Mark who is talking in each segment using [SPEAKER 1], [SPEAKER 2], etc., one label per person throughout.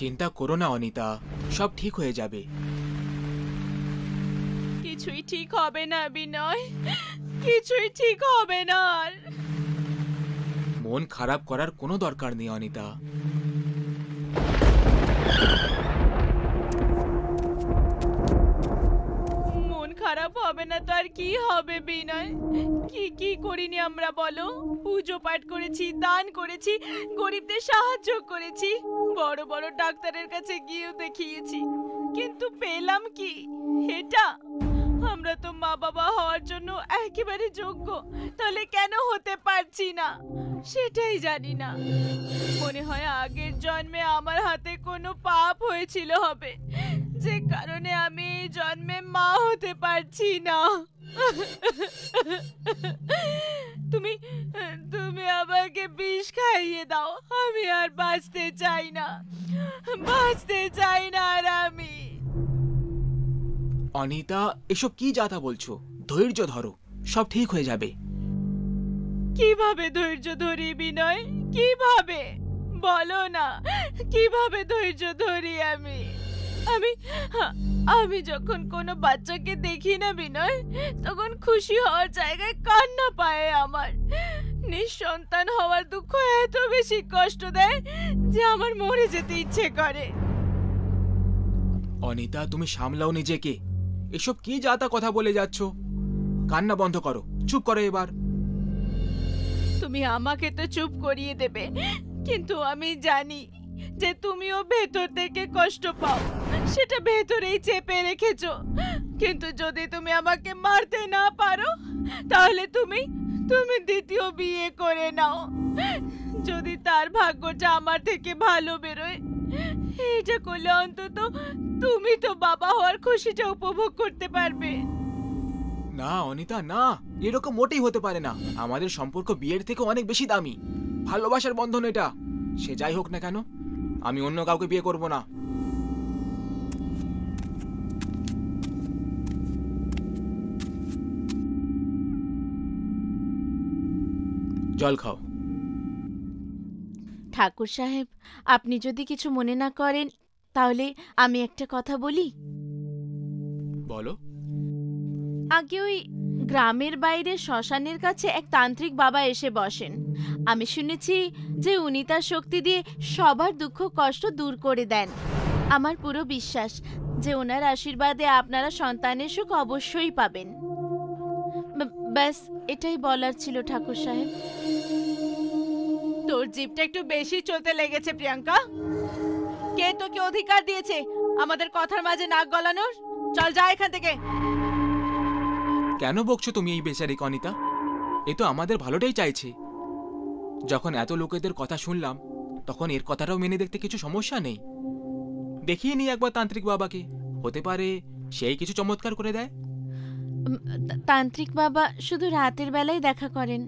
[SPEAKER 1] চিন্তা করো না অনিতা, সব ঠিক হয়ে যাবে।
[SPEAKER 2] কিছুই ঠিক হবে না বিনয়, কিছুই ঠিক হবে না।
[SPEAKER 1] মন খারাপ করার কোনো দরকার নেই অনিতা।
[SPEAKER 2] মন খারাপ হবে না তো আর কি হবে বিনয়? কি কি করিনি আমরা বলো? পুজো পাঠ করেছি, দান করেছি, গরিবদের সাহায্য করেছি, বড় বড় ডাক্তারের কাছে গিয়েও দেখিয়েছি, কিন্তু পেলাম কি এটা? আমরা তো মা বাবা হওয়ার জন্য একেবারে যোগ্য, তাহলে কেন হতে পারছি না সেটাই জানি না। মনে হয় আগের জন্মে আমার হাতে কোনো পাপ হয়েছিল হবে, যে কারণে আমি এই জন্মে মা হতে পারছি না। তুমি তুমি আমাকে বিষ খাইয়ে দাও, আমি আর বাঁচতে চাই না, বাঁচতে চাই না আর আমি।
[SPEAKER 1] অনিতা, এসব কি যাতা বলছো? ধৈর্য ধরো, সব ঠিক হয়ে যাবে।
[SPEAKER 2] কিভাবে ধৈর্য ধরি বিনয়? কিভাবে বলো না, কিভাবে ধৈর্য ধরি আমি? আমি আমি যখন কোনো বাচ্চাকে দেখি না বিনয়, তখন খুশি হওয়ার জায়গায় কান্না পায় আমার। নিঃসন্তান হওয়ার দুঃখ এত বেশি কষ্ট দেয় যে আমার মরে যেতে ইচ্ছে করে।
[SPEAKER 1] অনিতা, তুমি সামলাও নিজেকে। এসব কি যাতা কথা বলে যাচ্ছ? কান্না বন্ধ করো, চুপ করো এবার।
[SPEAKER 2] তুমি আমাকে তো চুপ করিয়ে দেবে, কিন্তু আমি জানি যে তুমিও ভেতর থেকে কষ্ট পাও, সেটা ভেতরেই চেপে রেখেছো। কিন্তু যদি তুমি আমাকে মারতে না পারো, তাহলে তুমি দ্বিতীয় বিয়ে করে নাও। যদি তার ভাগ্যটা আমার থেকে ভালো বেরোয়, এটা করলে অন্তত তুমি তো বাবা হওয়ার খুশিটা উপভোগ করতে পারবে।
[SPEAKER 1] না অনিতা, না, এরকম মোটেই হতে পারে না। আমাদের সম্পর্ক বিয়ের থেকে অনেক বেশি দামি, ভালোবাসার বন্ধন এটা। সে যাই হোক না কেন, আমি অন্য কাউকে বিয়ে করব না। জল খাও।
[SPEAKER 2] ঠাকুর সাহেব, আপনি যদি কিছু মনে না করেন, তাহলে আমি একটা কথা বলি।
[SPEAKER 1] বলো।
[SPEAKER 2] আগে ওই গ্রামের বাইরে শ্মশানের কাছে এক তান্ত্রিক বাবা এসে বসেন। আমি শুনেছি যে উনি তার শক্তি দিয়ে সবার দুঃখ কষ্ট দূর করে দেন। আমার পুরো বিশ্বাস যে ওনার আশীর্বাদে আপনারা সন্তানের সুখ অবশ্যই পাবেন। ব্যাস এটাই বলার ছিল ঠাকুর সাহেব। তোর জিভটা একটু বেশি চলতে লেগেছে প্রিয়াঙ্কা। কে তোকে অধিকার দিয়েছে আমাদের কথার মাঝে নাক গলানোর? চল যা এখান থেকে।
[SPEAKER 1] কেন বকছো তুমি এই বেচারি অনিতা? এ তো আমাদের ভালোটাই চাইছে। যখন এত লোকেদের কথা শুনলাম, তখন এর কথাটাও মেনে দেখতে কিছু সমস্যা নেই। দেখিয়ে নি একবার তান্ত্রিক বাবাকে, হতে পারে সেই কিছু চমৎকার করে দেয়।
[SPEAKER 2] তান্ত্রিক বাবা শুধু রাতের বেলায় দেখা করেন।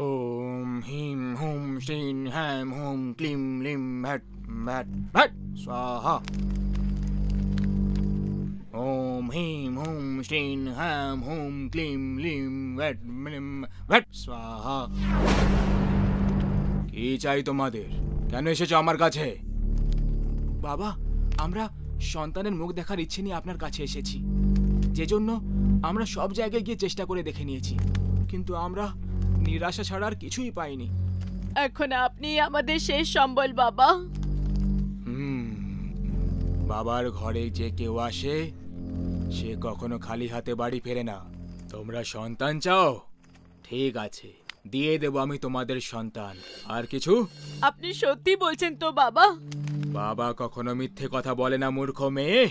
[SPEAKER 1] ওম হিম হুম শ্রীং হ্যাম হুম ক্লিম লিম ভ্যাট ভ্যাট ভ্যাট স্বাহা। ওম হিম হুম শ্রীং হ্যাম হুম ক্লিম লিম ভ্যাট ভ্যাট স্বাহা। কি চাই তোমাদের? কেন এসেছো আমার কাছে? বাবা, আমরা সন্তানের মুখ দেখার ইচ্ছে নিয়ে আপনার কাছে এসেছি, যে জন্য আমরা সব জায়গায় গিয়ে চেষ্টা করে দেখে নিয়েছি, কিন্তু আমরা নিরাশা ছাড়া আর কিছুই পাইনি।
[SPEAKER 2] এখন আপনি আমাদের শেষ সম্বল বাবা।
[SPEAKER 1] বাবার ঘরে যে কেউ আসে, সে কখনো খালি হাতে বাড়ি ফেরে না। তোমরা সন্তান চাও? ঠিক আছে, দিয়ে দেব আমি তোমাদের সন্তান। আর কিছু?
[SPEAKER 2] আপনি সত্যি বলছেন তো বাবা?
[SPEAKER 1] বাবা কখনো মিথ্যে কথা বলে না মূর্খ মেয়ে।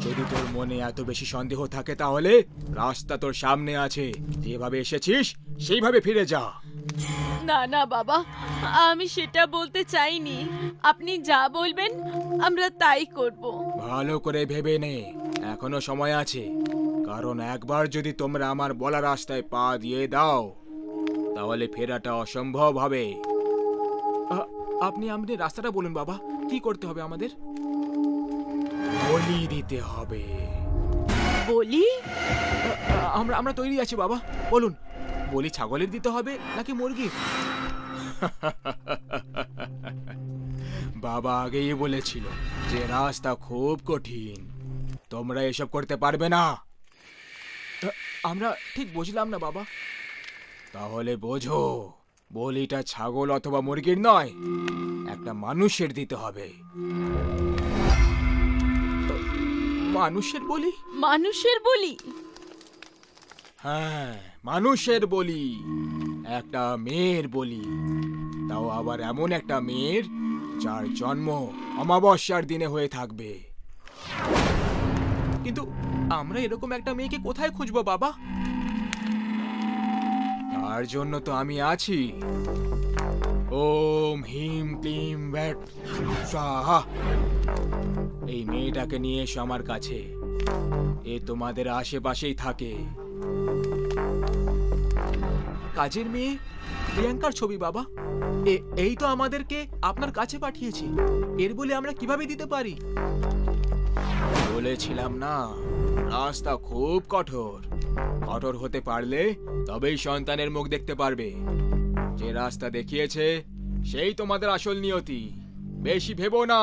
[SPEAKER 1] যদি তোর মনে এত বেশি সন্দেহ থাকে, তাহলে রাস্তা তোর সামনে আছে, যেভাবে এসেছিস সেইভাবে ফিরে যা।
[SPEAKER 2] না না বাবা, আমি সেটা বলতে চাইনি। আপনি যা বলবেন আমরা তাই করব।
[SPEAKER 1] ভালো করে ভেবে নে, এখনো সময় আছে। কারণ একবার যদি তোমরা আমার বলা রাস্তায় পা দিয়ে দাও, তাহলে ফেরাটা অসম্ভব হবে। আপনি রাস্তাটা বলুন বাবা, কি করতে হবে আমাদের? বলি দিতে হবে।
[SPEAKER 2] বলি?
[SPEAKER 1] আমরা তৈরি আছি বাবা, বলুন। বলি ছাগলের দিতে হবে নাকি মুরগির? বাবা আগেই বলেছিল যে রাস্তা খুব কঠিন, তোমরা এসব করতে পারবে না। আমরা ঠিক বুঝলাম না বাবা। তাহলে বোঝো, বলিটা ছাগল অথবা মুরগির নয়, একটা মানুষের দিতে হবে। মানুষের বলি?
[SPEAKER 2] মানুষের বলি?
[SPEAKER 1] হ্যাঁ, মানুষের বলি, একটা মেয়ের বলি, তাও আবার এমন একটা মেয়ের যার জন্ম অমাবস্যার দিনে হয়ে থাকবে। কিন্তু আমরা এরকম একটা মেয়েকে কোথায় খুঁজবো বাবা? তার জন্য তো আমি আছি। ওম হিম ক্লিম ব্যাট স্বাহা। এই মেয়েটাকে নিয়ে এসো আমার কাছে, এ তোমাদের আশেপাশেই থাকে। কাজের মেয়ে প্রিয়াঙ্কার ছবি বাবা, এই তো আমাদেরকে আপনার কাছে পাঠিয়েছে। এর বলে আমরা কিভাবে দিতে পারি? বলেছিলাম না, রাস্তা খুব কঠোর। কঠোর হতে পারলে তবেই সন্তানের মুখ দেখতে পারবে। যে রাস্তা দেখিয়েছে সেই তোমাদের আসল নিয়তি। বেশি ভেবো না,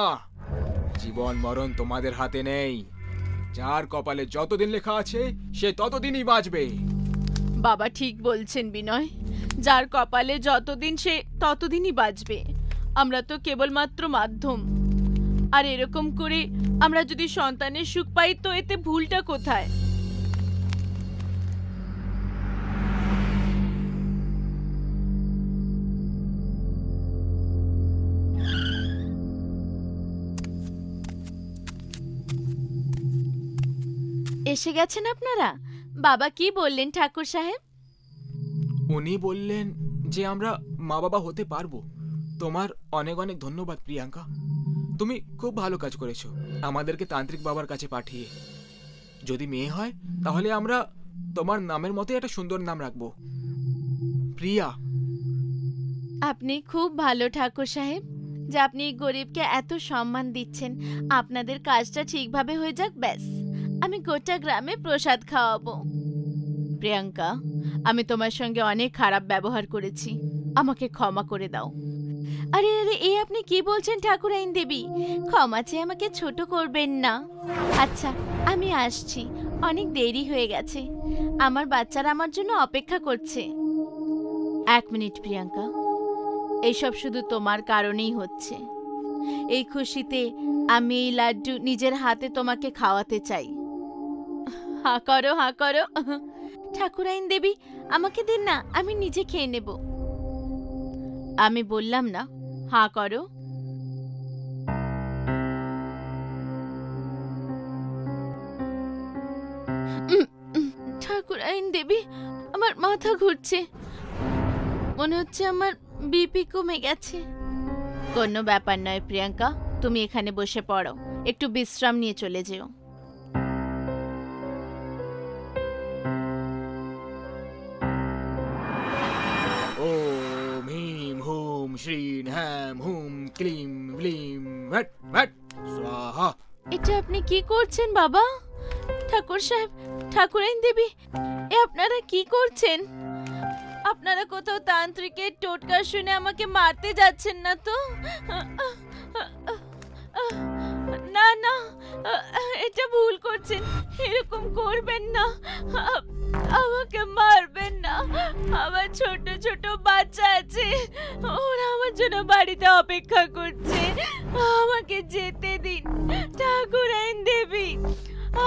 [SPEAKER 1] জীবন মরণ তোমাদের হাতে নেই। যার কপালে যতদিন লেখা আছে সে ততদিনই বাঁচবে।
[SPEAKER 2] বাবা ঠিক বলছেন বিনয়, যার কপালে যতদিন সে ততদিনই বাঁচবে। আমরা তো কেবলমাত্র মাধ্যম। আর এরকম করে আমরা যদি সন্তানের সুখ পাই তো এতে ভুলটা কোথায়? এসে গেছেন আপনারা? বাবা কি বললেন ঠাকুর সাহেব?
[SPEAKER 1] উনি বললেন যে আমরা মা বাবা হতে পারবো। তোমার অনেক অনেক ধন্যবাদ প্রিয়াঙ্কা, তুমি খুব ভালো কাজ করেছো আমাদেরকে তান্ত্রিক বাবার কাছে পাঠিয়ে। যদি মেয়ে হয় তাহলে আমরা তোমার নামের মতো একটা সুন্দর নাম রাখবো, প্রিয়া।
[SPEAKER 2] আপনি খুব ভালো ঠাকুর সাহেব, যে আপনি গরিবকে এত সম্মান দিচ্ছেন। আপনাদের কাজটা ঠিকভাবে হয়ে যাক ব্যাস, আমি গোটা গ্রামে প্রসাদ খাওয়াবো। প্রিয়াঙ্কা, আমি তোমার সঙ্গে অনেক খারাপ ব্যবহার করেছি, আমাকে ক্ষমা করে দাও। আরে আরে, এই আপনি কি বলছেন ঠাকুরাইন দেবী? ক্ষমা চেয়ে আমাকে ছোট করবেন না। আচ্ছা, আমি আসছি, অনেক দেরি হয়ে গেছে। আমার বাচ্চারা আমার জন্য অপেক্ষা করছে। 1 মিনিট প্রিয়াঙ্কা, এইসব শুধু তোমার কারণেই হচ্ছে। এই খুশিতে আমি এই লাড্ডু নিজের হাতে তোমাকে খাওয়াতে চাই। হা করো, হা করো। ঠাকুরাইন দেবী, আমাকে দিন না, আমি নিজে খেয়ে নেব। আমি বললাম না, হা করো। ঠাকুরাইন দেবী, আমার মাথা ঘুরছে, মনে হচ্ছে আমার বিপি কমে গেছে। কোনো ব্যাপার নয় প্রিয়াঙ্কা, তুমি এখানে বসে পড়ো, একটু বিশ্রাম নিয়ে চলে যেও।
[SPEAKER 1] ওম হিম হুম শ্রীন হ্যাম হুম ক্লিম ব্লিম ভট ভট স্বাহা।
[SPEAKER 2] এটা আপনি কি করছেন বাবা? ঠাকুর সাহেব, ঠাকুরাইন দেবী, এ আপনারা কি করছেন? আপনারা কোথাও তান্ত্রিকের টোটকা শুনে আমাকে মারতে যাচ্ছেন না তো? না না, এটা ভুল করছেন, এরকম করবেন না। আমাকে মারবেন না, আমার ছোট ছোট বাচ্চা আছে, ওরা আমার জন্য বাড়িতে অপেক্ষা করছে। আমাকে যেতে দিন ঠাকুরাইন দেবী,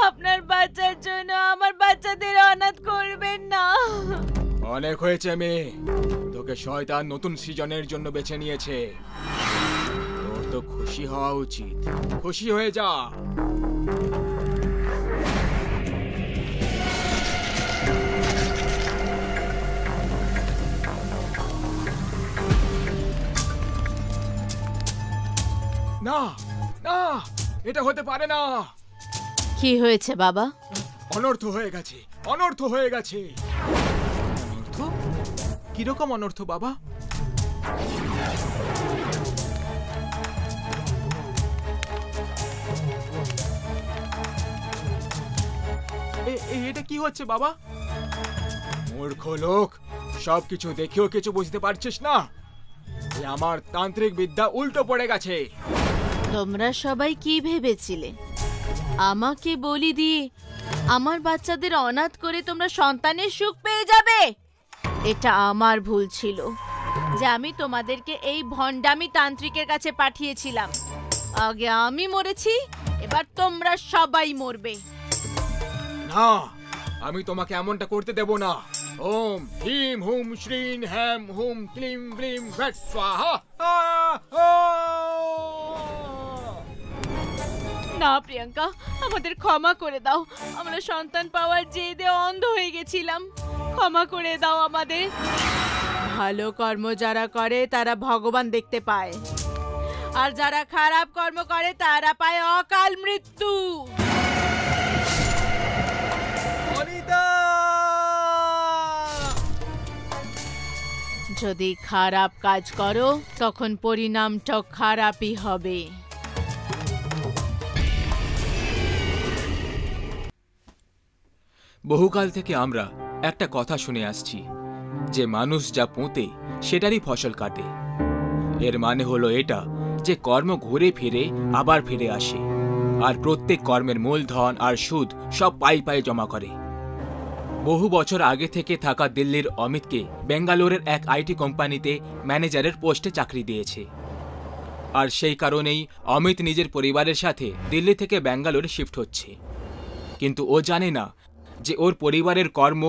[SPEAKER 2] আপনার বাচ্চার জন্য আমার বাচ্চাদের অনাথ করবেন না।
[SPEAKER 1] অনেক হয়েছে মেয়ে, তোকে শয়তান নতুন সৃজনের জন্য বেছে নিয়েছে। তোর তো খুশি হওয়া উচিত, খুশি হয়ে যা। না না, এটা হতে পারে না।
[SPEAKER 2] কি হয়েছে বাবা?
[SPEAKER 1] অনর্থ হয়ে গেছে, অনর্থ হয়ে গেছে। অনর্থ? কিরকম অনর্থ বাবা? কি হচ্ছে বাবা? মূর্খ লোক, সবকিছু দেখেও কিছু বুঝতে পারছিস না? আমার তান্ত্রিক বিদ্যা উল্টো পড়ে গেছে।
[SPEAKER 2] তোমরা সবাই কি ভেবেছিলে? আমাকে বলি দিয়ে আমার বাচ্চাদের অনাথ করে তোমরা সন্তানের সুখ পেয়ে যাবে? এটা আমার ভুল ছিল যে আমি তোমাদেরকে এই ভণ্ডামি তান্ত্রিকের কাছে পাঠিয়েছিলাম। আগে আমি মরেছি, এবার তোমরা সবাই মরবে।
[SPEAKER 1] না, আমি তোমাকে এমনটা করতে দেব না। ওম হ্রিম হুম শ্রীং হ্যাম হুম ক্লিম ব্লিম ভট স্বাহা।
[SPEAKER 2] না প্রিয়াঙ্কা, আমাদের ক্ষমা করে দাও। আমরা সন্তান পাওয়ার জেদে অন্ধ হয়ে গেছিলাম। ক্ষমা করে দাও আমাদের। ভালো কর্ম যারা করে তারা ভগবান দেখতে পায়, আর যারা খারাপ কর্ম করে তারা পায় অকাল মৃত্যু। যদি খারাপ কাজ করো তখন পরিণামটা খারাপই হবে।
[SPEAKER 1] বহুকাল থেকে আমরা একটা কথা শুনে আসছি যে মানুষ যা পোঁতে সেটারই ফসল কাটে। এর মানে হলো এটা যে কর্ম ঘুরে ফিরে আবার ফিরে আসে, আর প্রত্যেক কর্মের মূলধন আর সুদ সব পাই পাই জমা করে। বহু বছর আগে থেকে থাকা দিল্লির অমিতকে বেঙ্গালোরের এক আইটি কোম্পানিতে ম্যানেজারের পোস্টে চাকরি দিয়েছে, আর সেই কারণেই অমিত নিজের পরিবারের সাথে দিল্লি থেকে ব্যাঙ্গালোরে শিফট হচ্ছে। কিন্তু ও জানে না যে ওর পরিবারের কর্ম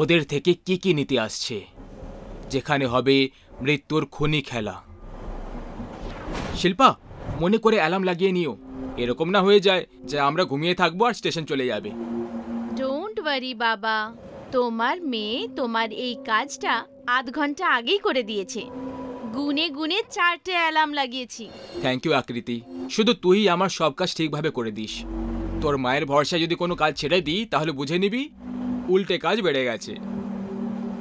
[SPEAKER 1] ওদের থেকে কি কি নিতে আসছে, যেখানে হবে মৃত্যুর খুনি খেলা। শিল্পা, মনে করে অ্যালার্ম লাগিয়ে নিও, এরকম না হয়ে যায় যে আমরা ঘুমিয়ে থাকবো আর স্টেশন চলে যাবে।
[SPEAKER 2] ডোন্ট ওয়ারি বাবা, তোমার মেয়ে তোমার এই কাজটা আধ ঘন্টা আগেই করে দিয়েছে। গুনে গুনে 4টে অ্যালার্ম লাগিয়েছি।
[SPEAKER 1] থ্যাংক ইউ আকৃতি, শুধু তুই আমার সব কাজ ঠিকভাবে করে দিস। তোর মায়ের ভরসায় যদি কোনো কাজ ছেড়ে দিই তাহলে বুঝে নিবি উল্টে কাজ বেড়ে গেছে।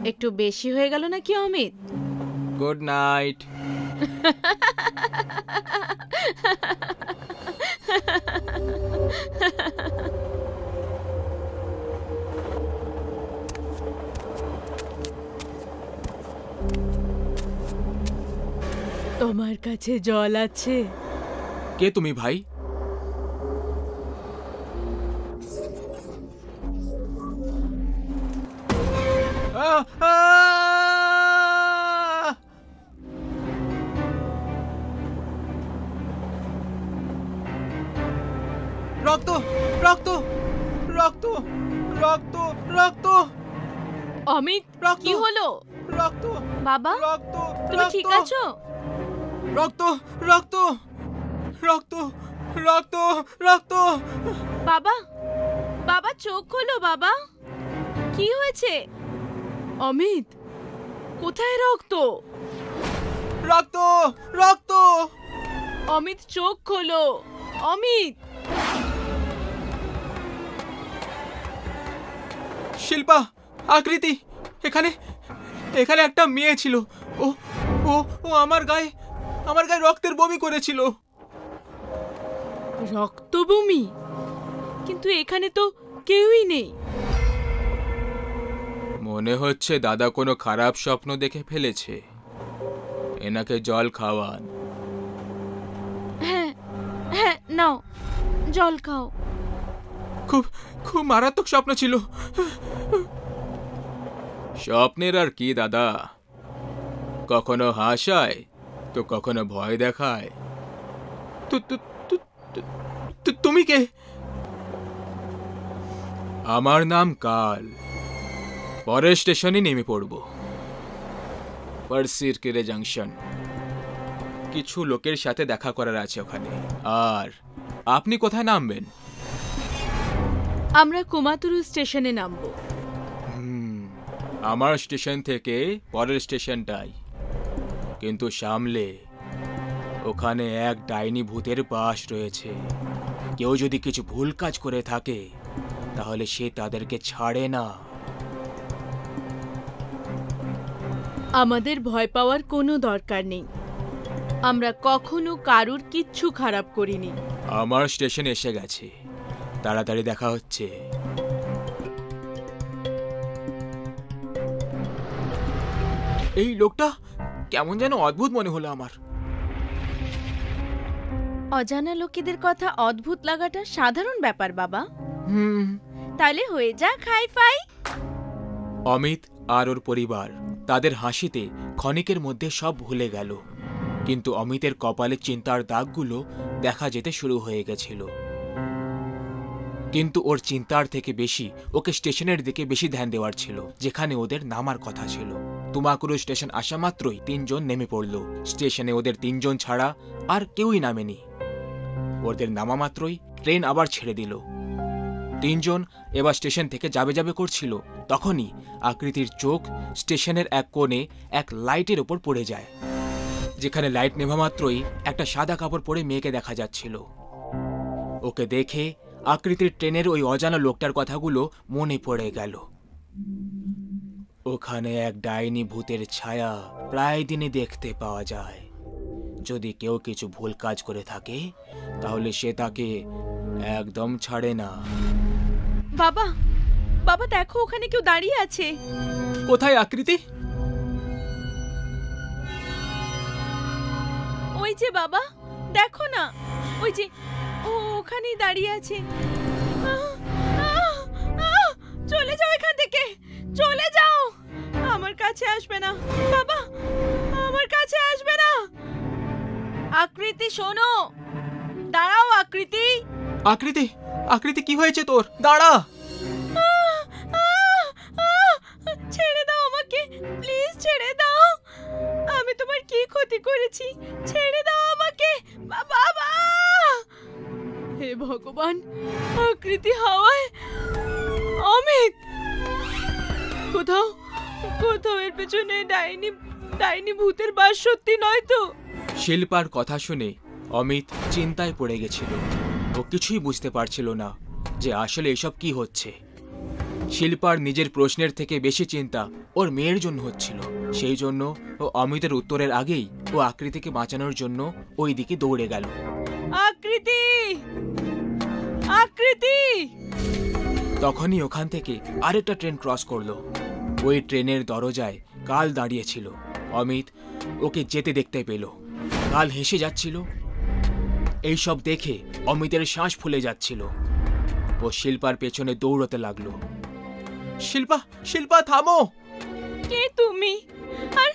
[SPEAKER 2] একটু বেশি হয়ে গেল নাকি অমিত?
[SPEAKER 1] Good night.
[SPEAKER 2] তোমার কাছে জল আছে?
[SPEAKER 1] কে তুমি ভাই? রক্ত রক্ত রক্ত রক্ত রক্ত।
[SPEAKER 2] অমিত, কি হলো?
[SPEAKER 1] রক্ত
[SPEAKER 2] বাবা,
[SPEAKER 1] রক্ত,
[SPEAKER 2] তুমি ঠিক আছো?
[SPEAKER 1] রক্ত রক্ত রক্ত রক্ত রক্ত।
[SPEAKER 2] বাবা, বাবা চোখ খোলো বাবা, কি হয়েছে? অমিত, কোথায় রক্ত?
[SPEAKER 1] রক্ত রক্ত।
[SPEAKER 2] অমিত চোখ খোলো, অমিত।
[SPEAKER 1] শিল্পা, আকৃতি, এখানে এখানে একটা মেয়ে ছিল। ও ও ও আমার গায়ে রক্তের বমি করেছিল।
[SPEAKER 2] রক্ত বমি? কিন্তু এখানে তো কেউই নেই।
[SPEAKER 1] মনে হচ্ছে দাদা কোনো খারাপ স্বপ্ন দেখে ফেলেছে। এনাকে জল খাওয়ান।
[SPEAKER 2] হ্যাঁ হ্যাঁ, নাও জল খাও।
[SPEAKER 1] খুব খুব মারাত্মক স্বপ্ন ছিল। স্বপ্নের আর কি দাদা, কখনো হাসায় তো কখনো ভয় দেখায়। তুমি কে? আমার নাম কাল। পরের স্টেশনে নেমে পড়ব, পার্সির কেরে জাংশন। কিছু লোকের সাথে দেখা করার আছে ওখানে। আর আপনি কোথায় নামবেন?
[SPEAKER 2] আমরা কুমাতুরু স্টেশনে নামবো।
[SPEAKER 1] আমার স্টেশন থেকে পরের স্টেশনটাই, কিন্তু সামলে ওখানে এক ডাইনি ভূতের বাস রয়েছে। কেউ যদি কিছু ভুল কাজ করে থাকে তাহলে সে তাদেরকে ছাড়ে না।
[SPEAKER 2] আমাদের ভয় পাওয়ার কোনো দরকার নেই। আমরা কখনো কারুর কিচ্ছু খারাপ করিনি।
[SPEAKER 1] আমার স্টেশন এসে গেছে, তাড়াতাড়ি দেখা হচ্ছে। এই লোকটা কেমন যেন অদ্ভুত মনে হলো আমার।
[SPEAKER 2] অজানা লোকেদের কথা অদ্ভুত লাগাটা সাধারণ ব্যাপার বাবা।
[SPEAKER 1] হুম।
[SPEAKER 2] তাহলে হয়ে যাক হাই ফাই।
[SPEAKER 1] অমিত আর ওর পরিবার তাদের হাসিতে ক্ষণিকের মধ্যে সব ভুলে গেল, কিন্তু অমিতের কপালে চিন্তার দাগগুলো দেখা যেতে শুরু হয়ে গেছিল। কিন্তু ওর চিন্তার থেকে বেশি ওকে স্টেশনের দিকে বেশি ধ্যান দেওয়ার ছিল, যেখানে ওদের নামার কথা ছিল। তুমাকুরু স্টেশন আসা মাত্রই 3 জন নেমে পড়ল। স্টেশনে ওদের 3 জন ছাড়া আর কেউই নামেনি। ওদের নামা মাত্রই ট্রেন আবার ছেড়ে দিল। 3 জন এবার স্টেশন থেকে যাবে যাবে করছিল, তখনই আকৃতির চোখ স্টেশনের এক কোণে এক লাইটের ওপর পড়ে যায়, যেখানে লাইট নেভা মাত্রই একটা সাদা কাপড় পরে মেয়েকে দেখা যাচ্ছিল। ওকে দেখে আকৃতির ট্রেনের ওই অজানা লোকটার কথাগুলো মনে পড়ে গেল। ওখানে এক ডাইনি ভূতের ছায়া প্রায় দিনই দেখতে পাওয়া যায়। যদি কেউ কিছু ভুল কাজ করে থাকে তাহলে সে তাকে একদম ছাড়ে না।
[SPEAKER 2] বাবা, বাবা দেখো ওখানে কেউ দাঁড়িয়ে আছে।
[SPEAKER 1] কোথায় আকৃতি?
[SPEAKER 2] ওই যে বাবা, দেখো না, ওই যে ও ওখানেই দাঁড়িয়ে আছে। চলে যাও এখান থেকে, চলে যাও। আমার কাছে আসবে না বাবা, আমার কাছে আসবে না। আকৃতি শোনো, দাঁড়াও আকৃতি।
[SPEAKER 1] আকৃতি, আকৃতি কি হয়েছে তোর? দাঁড়া।
[SPEAKER 2] ছেড়ে দাও আমাকে, প্লিজ ছেড়ে দাও। আমি তোমার কি ক্ষতি করেছি? ছেড়ে দাও আমাকে বাবা। হে ভগবান, আকৃতি হাওয়ায়। অমিত, কোথাও কোথাও এর পেছনে ডাইনি ভূতের বাস সত্যি নয় তো?
[SPEAKER 1] শিল্পার কথা শুনে অমিত চিন্তায় পড়ে গেছিল। ও কিছুই বুঝতে পারছিল না যে আসলে এসব কি হচ্ছে। শিল্পার নিজের প্রশ্নের থেকে বেশি চিন্তা ওর মেয়ের জন্য হচ্ছিল। সেই জন্য ও অমিতের উত্তরের আগেই ও আকৃতিকে বাঁচানোর জন্য ওই দিকে দৌড়ে গেল।
[SPEAKER 2] আকৃতি, আকৃতি।
[SPEAKER 1] তখনই ওখান থেকে আরেকটা ট্রেন ক্রস করলো। ওই ট্রেনের দরজায় কাল দাঁড়িয়েছিল। অমিত ওকে যেতে দেখতে পেল। কাল হেসে যাচ্ছিল। এইসব দেখে অমিতের শ্বাস ফুলে যাচ্ছিল। ও শিল্পার পেছনে দৌড়তে লাগলো। শিল্পা, শিল্পা থামো।
[SPEAKER 2] কে তুমি? আর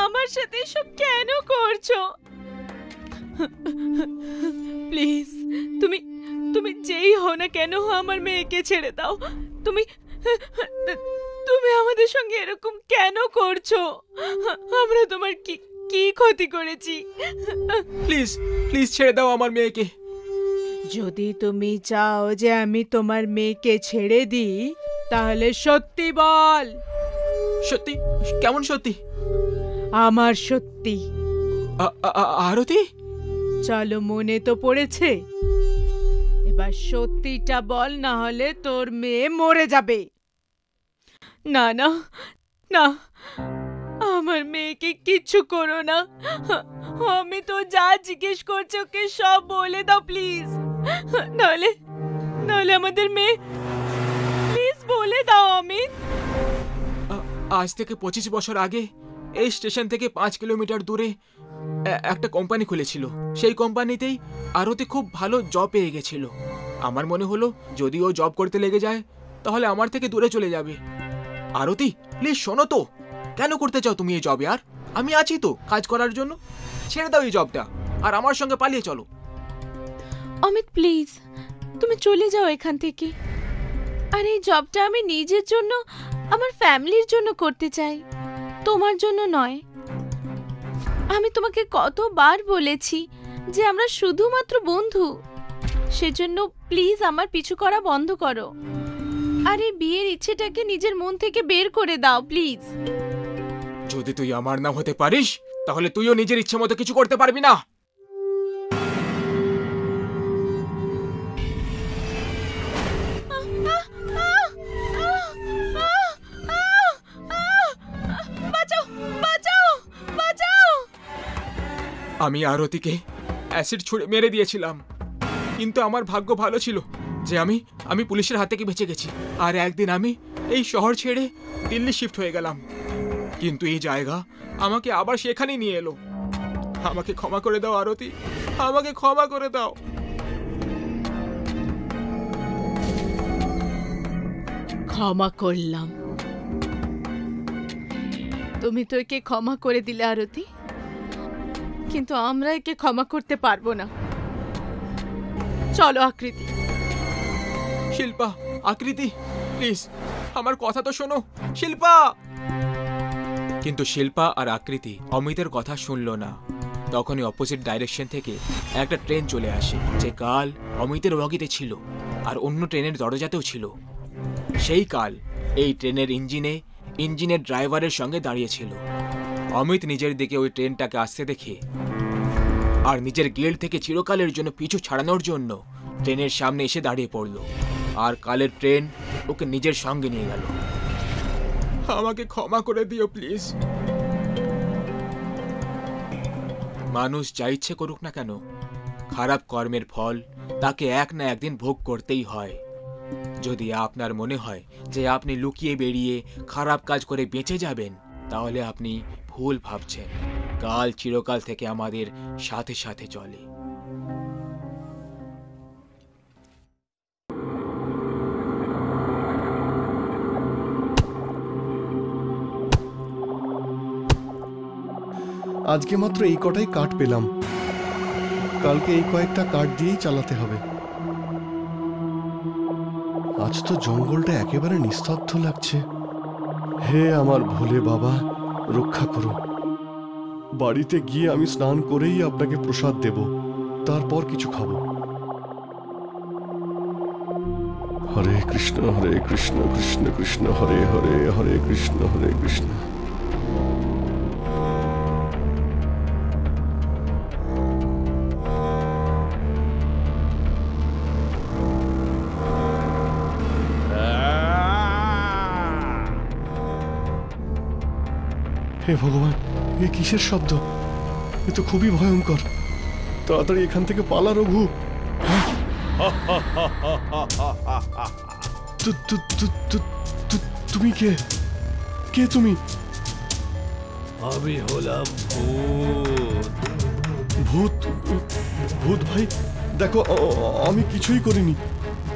[SPEAKER 2] আমার সাথে সব কেন করছো? প্লিজ, তুমি তুমি যেই হও না কেন আমার মেয়েকে ছেড়ে দাও। তুমি তুমি আমাদের সঙ্গে এরকম কেন করছো? আমরা তোমার কি কি ক্ষতি করেছি?
[SPEAKER 1] প্লিজ, প্লিজ ছেড়ে দাও আমার মেয়েকে।
[SPEAKER 2] যদি তুমি চাও যে আমি তোমার মেয়েকে ছেড়ে দিই তাহলে সত্যি বল।
[SPEAKER 1] সত্যি? কেমন সত্যি?
[SPEAKER 2] আমার সত্যি।
[SPEAKER 1] আরতি,
[SPEAKER 2] চলো, মনে তো পড়েছে। এবার সত্যিটা বল, না হলে তোর মেয়ে মরে যাবে। না না না, আমার মেয়েকে কিচ্ছু করো না। আমি তো যা জিজ্ঞেস করছি ওকে সব বলে দাও প্লিজ। নাহলে আমাদের মেয়ে, প্লিজ বলে দাও অমিত।
[SPEAKER 1] আজ থেকে 25 বছর আগে এই স্টেশন থেকে 5 কিলোমিটার দূরে একটা কোম্পানি খুলেছিল। সেই কোম্পানিতেই আরতি খুব ভালো জব পেয়ে গেছিল। আমার মনে হলো যদি ও জব করতে লেগে যায় তাহলে আমার থেকে দূরে চলে যাবে। আরতি, প্লিজ শোনো তো, কেন করতে চাও তুমি এই জবে? আর আমি আছি তো কাজ করার জন্য। ছেড়ে দাও এই জবটা আর আমার সঙ্গে পালিয়ে চলো।
[SPEAKER 2] অমিত প্লিজ, তুমি চলে যাও এখান থেকে। আর এই জবটা আমি নিজের জন্য, আমার ফ্যামিলির জন্য করতে চাই, তোমার জন্য নয়। আমি তোমাকে কতবার বলেছি যে আমরা শুধুমাত্র বন্ধু। সেজন্য প্লিজ আমার পিছু করা বন্ধ করো। আর এই বিয়ের ইচ্ছেটাকে নিজের মন থেকে বের করে দাও প্লিজ।
[SPEAKER 1] যদি তুই আমার না হতে পারিস তাহলে তুইও নিজের ইচ্ছে মতো কিছু করতে পারবি না। আমি আরতিকে অ্যাসিড ছুঁড়ে মেরে দিয়েছিলাম, কিন্তু আমার ভাগ্য ভালো ছিল যে আমি পুলিশের হাত থেকে বেঁচে গেছি। আর একদিন আমি এই শহর ছেড়ে দিল্লি শিফট হয়ে গেলাম। কিন্তু এই জায়গা আমাকে আবার সেখানে নিয়ে এলো। আমাকে ক্ষমা করে দাও আরতি, আমাকে ক্ষমা করে দাও।
[SPEAKER 2] ক্ষমা করলাম। তুমি তো একে ক্ষমা করে দিলে আরতি, কিন্তু আমরা একে ক্ষমা করতে পারবো না। চলো আকৃতি।
[SPEAKER 1] শিল্পা, আকৃতি, প্লিজ আমার কথা তো শোনো। শিল্পা। কিন্তু শিল্পা আর আকৃতি অমিতের কথা শুনলো না। তখনই অপোজিট ডাইরেকশন থেকে একটা ট্রেন চলে আসে, যে কাল অমিতের বগিতে ছিল আর অন্য ট্রেনের দরজাতেও ছিল। সেই কাল এই ট্রেনের ইঞ্জিনের ড্রাইভারের সঙ্গে দাঁড়িয়েছিল। অমিত নিজের দিকে ওই ট্রেনটাকে আসতে দেখে আর নিজের গিল্ড থেকে চিরকালের জন্য পিছু ছাড়ানোর জন্য ট্রেনের সামনে এসে দাঁড়িয়ে পড়ল। আর কালের ট্রেন ওকে নিজের সঙ্গে নিয়ে গেল। আমাকে ক্ষমা করে দিও প্লিজ। মানুষ যা ইচ্ছে করুক না কেন, খারাপ কর্মের ফল তাকে এক না একদিন ভোগ করতেই হয়। যদি আপনার মনে হয় যে আপনি লুকিয়ে বেরিয়ে খারাপ কাজ করে বেঁচে যাবেন, তাহলে আপনি ভুল ভাবছেন। কাল চিরকাল থেকে আমাদের সাথে সাথে চলে।
[SPEAKER 3] আজকে মাত্র এই কটাই কাঠ পেলাম, কালকে এই কয়েকটা কাঠ দিয়েই চালাতে হবে। আজ তো জঙ্গলটা একেবারে নিস্তব্ধ লাগছে। হে আমার ভোলে বাবা, রক্ষা করো। বাড়িতে গিয়ে আমি স্নান করেই আপনাকে প্রসাদ দেব, তারপর কিছু খাবো। হরে কৃষ্ণ কৃষ্ণ কৃষ্ণ হরে হরে, হরে কৃষ্ণ কৃষ্ণ। হে ভগবান, এ কিসের শব্দ? এ তো খুবই ভয়ঙ্কর। তাড়াতাড়ি এখান থেকে পালা রঘু। তুমি কে? কে তুমি?
[SPEAKER 4] আমি হলাম ভূত।
[SPEAKER 3] ভূত? ভূত ভাই দেখো, আমি কিছুই করিনি।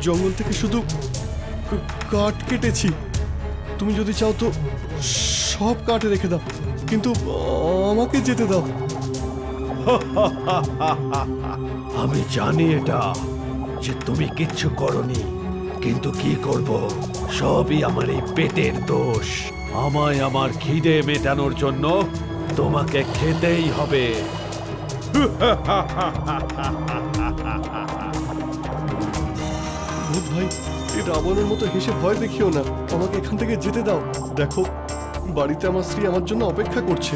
[SPEAKER 3] জঙ্গল থেকে শুধু কাঠ কেটেছি। তুমি যদি চাও তো সব কাঠ রেখে দাও, কিন্তু আমাকে যেতে দাও।
[SPEAKER 4] আমি জানি এটা যে তুমি কিচ্ছু করনি, কিন্তু কি করব, সবই আমার এই পেটের দোষ। আমায় আমার খিদে মেটানোর জন্য তোমাকে খেতেই হবে।
[SPEAKER 3] ভূত ভাই, এই রাবণের মতো হেসে ভয় দেখিও না, আমাকে এখান থেকে যেতে দাও। দেখো, বাড়িতে আমার স্ত্রী আমার জন্য অপেক্ষা করছে।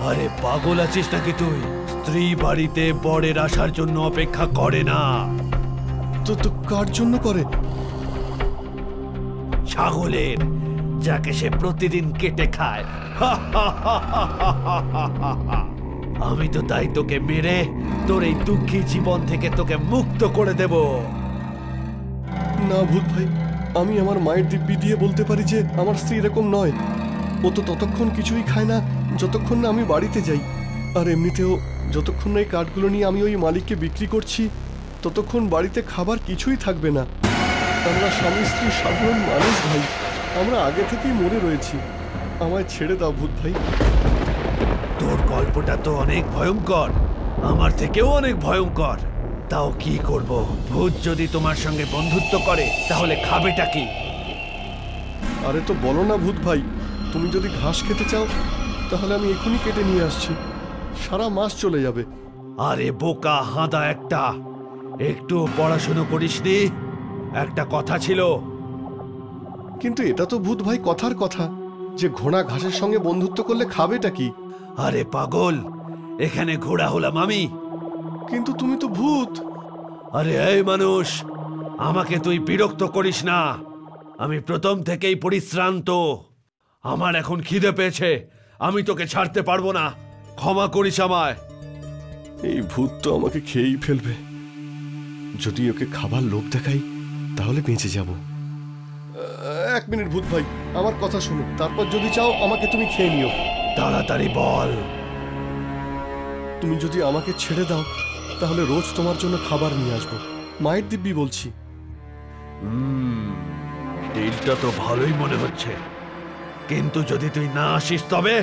[SPEAKER 4] আরে পাগল আছিস নাকি তুই? স্ত্রী বাড়িতে বরের আসার জন্য অপেক্ষা করে না।
[SPEAKER 3] তো কার জন্য করে?
[SPEAKER 4] ছাগলের, যাকে সে প্রতিদিন কেটে খায়। আমি তো তাই তোকে মেরে তোর এই দুঃখী জীবন থেকে তোকে মুক্ত করে দেব।
[SPEAKER 3] না ভূত ভাই, আমি আমার মায়ের দিব্যি দিয়ে বলতে পারি যে আমার স্ত্রী এরকম নয়। ও তো ততক্ষণ কিছুই খায় না যতক্ষণ না আমি বাড়িতে যাই। আর এমনিতেও যতক্ষণ না এই কাঠগুলো নিয়ে আমি ওই মালিককে বিক্রি করছি, ততক্ষণ বাড়িতে খাবার কিছুই থাকবে না। আমরা স্বামী স্ত্রী সাধারণ মানুষ ভাই, আমরা আগে থেকেই মরে রয়েছি। আমায় ছেড়ে দাও ভূত ভাই।
[SPEAKER 4] তোর গল্পটা তো অনেক ভয়ঙ্কর, আমার থেকেও অনেক ভয়ঙ্কর। তাও কি করব, ভূত যদি তোমার সঙ্গে বন্ধুত্ব করে তাহলে খাবেটা কি?
[SPEAKER 3] আরে তো বলো না ভূত ভাই, তুমি যদি ঘাস খেতে চাও তাহলে আমি এখনই কেটে নিয়ে আসছি, সারা মাস চলে যাবে।
[SPEAKER 4] আরে বোকা হাঁদা একটা, একটু পড়াশুনো করিসনি? একটা কথা ছিল।
[SPEAKER 3] কিন্তু এটা তো ভূত ভাই কথার কথা যে ঘোড়া ঘাসের সঙ্গে বন্ধুত্ব করলে খাবেটা কি?
[SPEAKER 4] আরে পাগল, এখানে ঘোড়া হলাম আমি।
[SPEAKER 3] কিন্তু তুমি তো ভূত।
[SPEAKER 4] আরে এই মানুষ, আমাকে তুই বিরক্ত করিস না। আমি প্রথম থেকেই পরিশ্রান্ত। আমার এখন খিদে পেয়েছে, আমি তোকে ছাড়তে পারবো না। ক্ষমা করিস আমায়।
[SPEAKER 3] এই ভূত তো আমাকে খেয়েই ফেলবে। যদি ওকে খাবার লোভ দেখাই তাহলে বেঁচে যাব। এক মিনিট ভূত ভাই, আমার কথা শোনো, তারপর যদি চাও আমাকে তুমি খেয়ে নিও।
[SPEAKER 4] তাড়াতাড়ি বল।
[SPEAKER 3] তুমি যদি আমাকে ছেড়ে দাও তাহলে রোজ তোমার জন্য খাবার নিয়ে আসবো, মায়ের দিব্যি বলছি।
[SPEAKER 4] ডিলটা তো ভালোই মনে হচ্ছে, কিন্তু যদি তুই না আসিস তবে?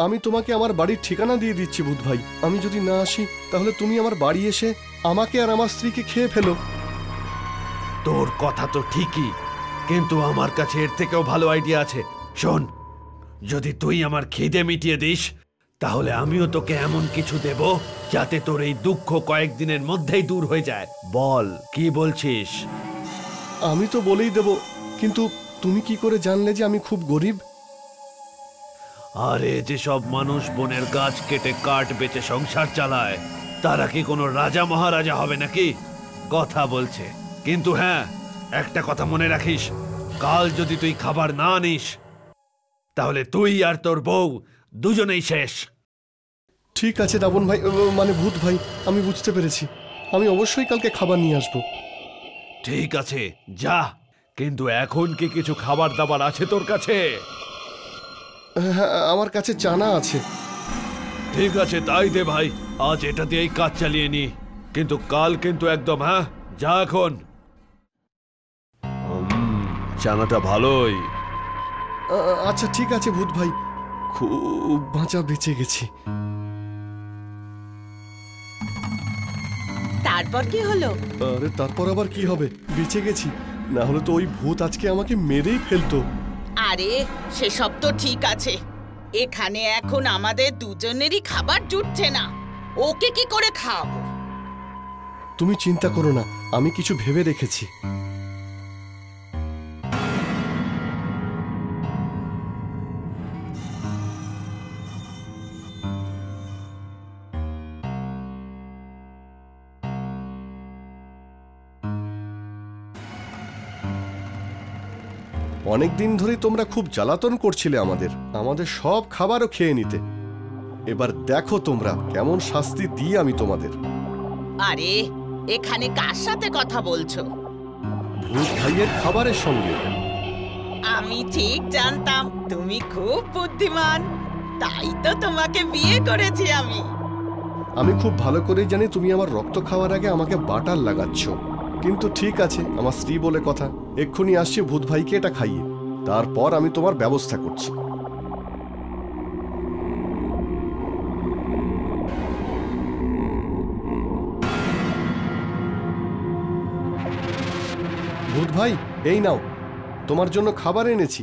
[SPEAKER 3] আমি তোমাকে আমার বাড়ির ঠিকানা দিয়ে দিচ্ছি ভূত ভাই। আমি যদি না আসি তাহলে তুমি আমার বাড়ি এসে আমাকে আর আমার স্ত্রীকে খেয়ে ফেলো।
[SPEAKER 4] তোর কথা তো ঠিকই, কিন্তু আমার কাছে এর থেকেও ভালো আইডিয়া আছে। শোন, যদি তুই আমার খিদে মিটিয়ে দিস তাহলে আমিও তোকে এমন কিছু দেব যাতে তোর এই দুঃখ কয়েকদিনের মধ্যেই দূর হয়ে যায়। বল, কি বলছিস?
[SPEAKER 3] আমি তো বলেই দেব, কিন্তু তুমি কি করে জানলে যে আমি খুব গরিব?
[SPEAKER 4] আরে, যেসব মানুষ বনের গাছ কেটে কাঠ বেচে সংসার চালায় তারা কি কোনো রাজা মহারাজা হবে নাকি? কথা বলছে। কিন্তু হ্যাঁ, একটা কথা মনে রাখিস, কাল যদি তুই খাবার না আনিস তাহলে তুই আর তোর বউ দুজনেই শেষ।
[SPEAKER 3] ঠিক আছে রাবণ ভাই, মানে ভূত ভাই, আমি বুঝতে পেরেছি। আমি অবশ্যই কালকে খাবার নিয়ে আসবো।
[SPEAKER 4] ঠিক আছে, যা। কিন্তু এখন কি কিছু খাবার দাবার আছে তোর কাছে?
[SPEAKER 3] হ্যাঁ, আমার কাছে চানা আছে।
[SPEAKER 4] ঠিক আছে, তাই দে ভাই। আজ এটা দিয়েই কাজ চালিয়ে নি, কিন্তু কাল কিন্তু একদম, হ্যাঁ, যা এখন। চানাটা ভালোই।
[SPEAKER 3] আচ্ছা ঠিক আছে ভূত ভাই, খুব বাঁচা বেঁচে গেছি।
[SPEAKER 2] তারপর কি হলো?
[SPEAKER 3] আরে তারপর আবার কি হবে, বেঁচে গেছি। না হলে তো ওই ভূত আজকে আমাকে মেরেই ফেলতো।
[SPEAKER 5] আরে সেসব তো ঠিক আছে, এখানে এখন আমাদের দুজনেরই খাবার জুটছে না, ওকে কি করে খাওয়াবো?
[SPEAKER 3] তুমি চিন্তা করো না, আমি কিছু ভেবে রেখেছি। অনেকদিন ধরেই তোমরা খুব জ্বালাতন করছিলে আমাদের সব খাবারও খেয়ে নিতে। এবার দেখো তোমরা কেমন শাস্তি দিই আমি তোমাদের।
[SPEAKER 5] আরে এখানে কার সাথে কথা বলছো?
[SPEAKER 3] ভূত ভাইয়ের খাবারের সঙ্গে।
[SPEAKER 5] আমি ঠিক জানতাম তুমি খুব বুদ্ধিমান, তাই তো তোমাকে বিয়ে করেছি আমি।
[SPEAKER 3] আমি খুব ভালো করেই জানি তুমি আমার রক্ত খাওয়ার আগে আমাকে বাটার লাগাচ্ছ, কিন্তু ঠিক আছে, আমার স্ত্রী বলে কথা। এক্ষুনি আসছি ভূত ভাইকে এটা খাইয়ে, তারপর আমি তোমার ব্যবস্থা করছি। ভূত ভাই, এই নাও, তোমার জন্য খাবার এনেছি।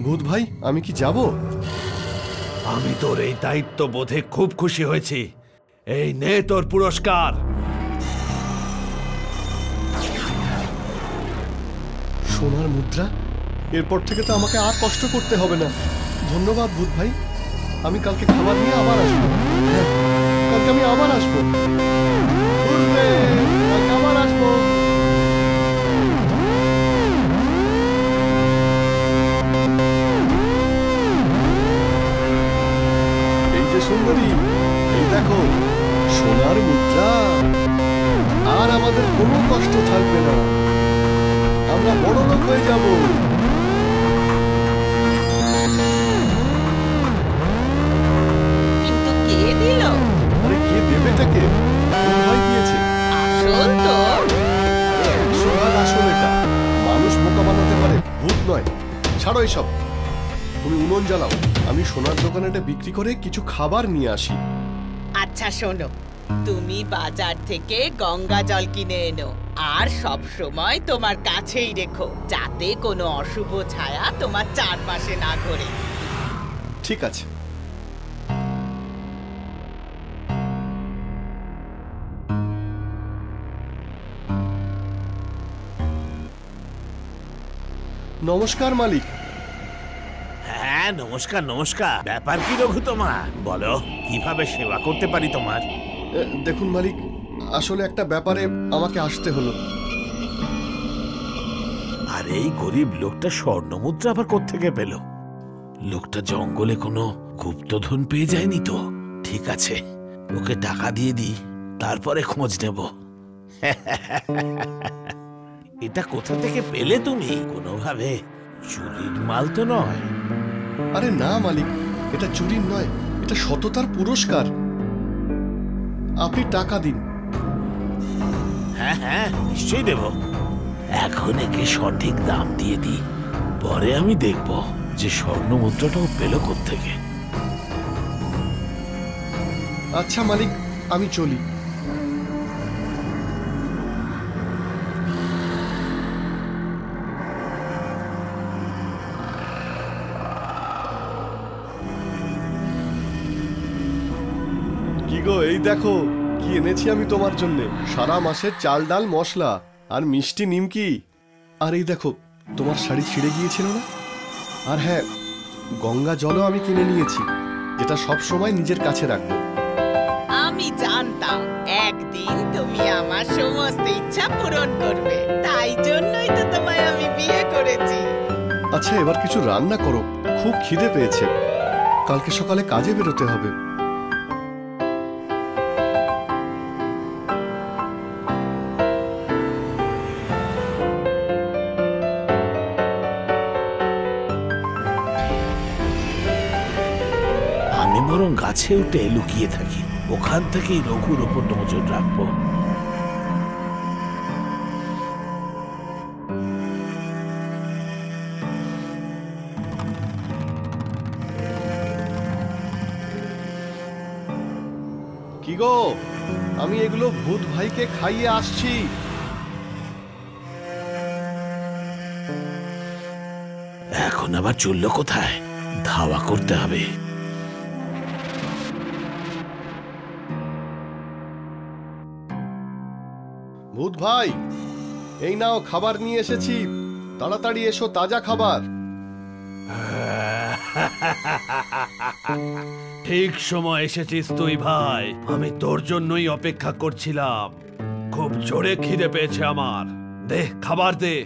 [SPEAKER 3] ভূত ভাই, আমি কি যাব?
[SPEAKER 4] আমি তোর এই দায়িত্ব বোধে খুব খুশি হয়েছি। এই নে তোর পুরস্কার।
[SPEAKER 3] সোনার মুদ্রা? এরপর থেকে তো আমাকে আর কষ্ট করতে হবে না। ধন্যবাদ ভূত ভাই। আমি কালকে খাবার নিয়ে আবার আসবো। হ্যাঁ, কালকে আমি আবার আসবো। ঘুরবে, কালকে আবার আসবো। এই যে সুন্দরী, এই দেখো সোনার মুদ্রা। আর আমাদের কোনো কষ্ট থাকবে না, আমরা বড় লোক হয়ে যাব।
[SPEAKER 5] কিন্তু কে দিল?
[SPEAKER 3] আরে কে দেবেটাকে? ভাই দিয়েছে।
[SPEAKER 5] আসল তো?
[SPEAKER 3] সোনার আসল এটা। মানুষ বোকা বানাতে পারে, ভূত নয়। ছাড়ো এসব, তুমি উনুন জ্বালাও। আমি সোনার দোকানে এটা বিক্রি করে কিছু খাবার নিয়ে আসি।
[SPEAKER 5] আচ্ছা শোনো, তুমি বাজার থেকে গঙ্গা জল কিনে এনো, আর সব সময় তোমার কাছেই রেখো, যাতে কোনো অশুভ ছায়া তোমার চারপাশে না ঘোরে।
[SPEAKER 3] ঠিক আছে। নমস্কার মালিক।
[SPEAKER 6] হ্যাঁ, নমস্কার নমস্কার। ব্যাপার কি রঘু তোমার? বলো, কিভাবে সেবা করতে পারি তোমার?
[SPEAKER 3] দেখুন মালিক, আসলে একটা ব্যাপারে আমাকে আসতে হলো।
[SPEAKER 6] আর এই গরিব লোকটা স্বর্ণমুদ্রা আবার কোত্থেকে পেল? লোকটা জঙ্গলে কোনো গুপ্তধন পেয়ে যায়নি তো? ঠিক আছে, ওকে টাকা দিয়ে দিই, তারপরে খোঁজ নেব। এটা কোথা থেকে পেলে তুমি? কোনোভাবে চুরির মাল তো নয়?
[SPEAKER 3] আরে না মালিক, এটা চুরির নয়, এটা সততার পুরস্কার। আপনি টাকা দিন।
[SPEAKER 6] হ্যাঁ হ্যাঁ, নিশ্চয়ই দেব। এখন একে সঠিক দাম দিয়ে দিই, পরে আমি দেখব যে স্বর্ণ মুদ্রাটাও পেল কোত্থেকে।
[SPEAKER 3] আচ্ছা মালিক, আমি চলি। কি গো, এই দেখো কি এনেছি আমি তোমার জন্য। সারা মাসের চাল ডাল মশলা আর মিষ্টি নিমকি। আর এই দেখো, তোমার শাড়ি ছিঁড়ে গিয়েছিল না? আর হ্যাঁ, গঙ্গা জলও আমি কিনে নিয়েছি, যেটা সব সময় নিজের কাছে রাখবো।
[SPEAKER 5] আমি জানতাম একদিন তুমি আমার সমস্ত ইচ্ছা পূরণ করবে, তাই জন্যই তো তোমায় আমি বিয়ে করেছি।
[SPEAKER 3] আচ্ছা, এবার কিছু রান্না করো, খুব খিদে পেয়েছে। কালকে সকালে কাজে বেরোতে হবে।
[SPEAKER 6] আমি বরং গাছে উঠে লুকিয়ে থাকি, ওখান থেকেই রঘুর ওপর নজর রাখবো।
[SPEAKER 3] কি গো, আমি এগুলো ভূত ভাইকে খাইয়ে আসছি।
[SPEAKER 6] এখন আবার চললো কোথায়? ধাওয়া করতে হবে।
[SPEAKER 3] ভূত ভাই, এই নাও খাবার নিয়ে এসেছি, তাড়াতাড়ি এসো, তাজা খাবার।
[SPEAKER 4] ঠিক সময় এসেছিস তুই ভাই, আমি তোর জন্যই অপেক্ষা করছিলাম। খুব জোরে খিদে পেয়েছে আমার, দে খাবার দে।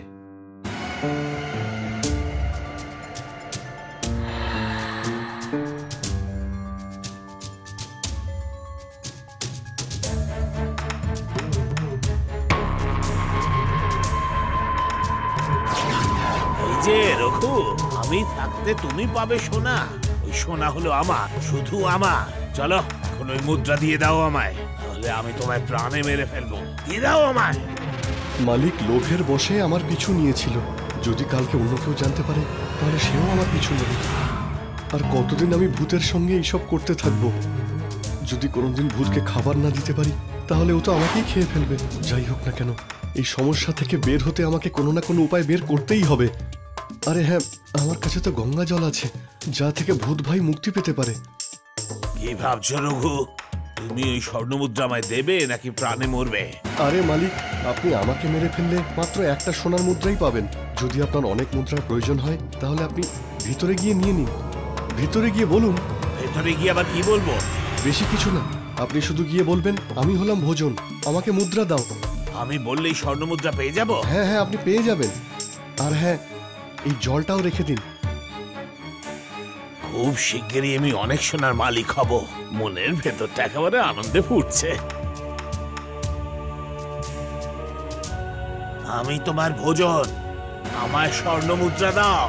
[SPEAKER 6] এই যে রঘু, আমি থাকতে তুমি পাবে সোনা। ওই সোনা হলো আমার, শুধু আমার। চলো এখন ওই মুদ্রা দিয়ে দাও আমায়, তাহলে আমি তোমায় প্রাণে মেরে ফেলবো। দিয়ে দাও আমায়।
[SPEAKER 3] মালিক লোভের বশে আমার পিছু নিয়েছিল, যদি কালকে অন্য কেউ জানতে পারে তাহলে সেও আমার পিছু নেবে। আর কতদিন আমি ভূতের সঙ্গে এইসব করতে থাকবো? যদি কোনোদিন ভূতকে খাবার না দিতে পারি তাহলে ও তো আমাকেই খেয়ে ফেলবে। যাই হোক না কেন, এই সমস্যা থেকে বের হতে আমাকে কোনো না কোনো উপায় বের করতেই হবে। আরে হ্যাঁ, আমার কাছে তো গঙ্গা জল আছে, যা থেকে ভূত ভাই মুক্তি পেতে পারে।
[SPEAKER 6] কি ভাবছো রঘু? তুমি ওই স্বর্ণ মুদ্রা আমায় দেবে নাকি প্রাণে মরবে?
[SPEAKER 3] আরে মালিক, আপনি আমাকে মেরে ফেললে মাত্র একটা সোনার মুদ্রাই পাবেন। যদি আপনার অনেক মুদ্রার প্রয়োজন হয় তাহলে আপনি ভিতরে গিয়ে নিয়ে নিন। ভিতরে গিয়ে বলুন।
[SPEAKER 6] ভেতরে গিয়ে আবার কি বলবো?
[SPEAKER 3] বেশি কিছু না, আপনি শুধু গিয়ে বলবেন, আমি হলাম ভোজন, আমাকে মুদ্রা দাও।
[SPEAKER 6] আমি বললেই স্বর্ণ মুদ্রা পেয়ে যাব?
[SPEAKER 3] হ্যাঁ হ্যাঁ, আপনি পেয়ে যাবেন। আর হ্যাঁ, এই জলটাও রেখে দিন।
[SPEAKER 6] খুব শিগগিরই আমি অনেক সোনার মালিক হব। মনের ভেতরটা একেবারে আনন্দে ফুটছে। আমি তোমার ভোজন, আমায় স্বর্ণ মুদ্রা দাও।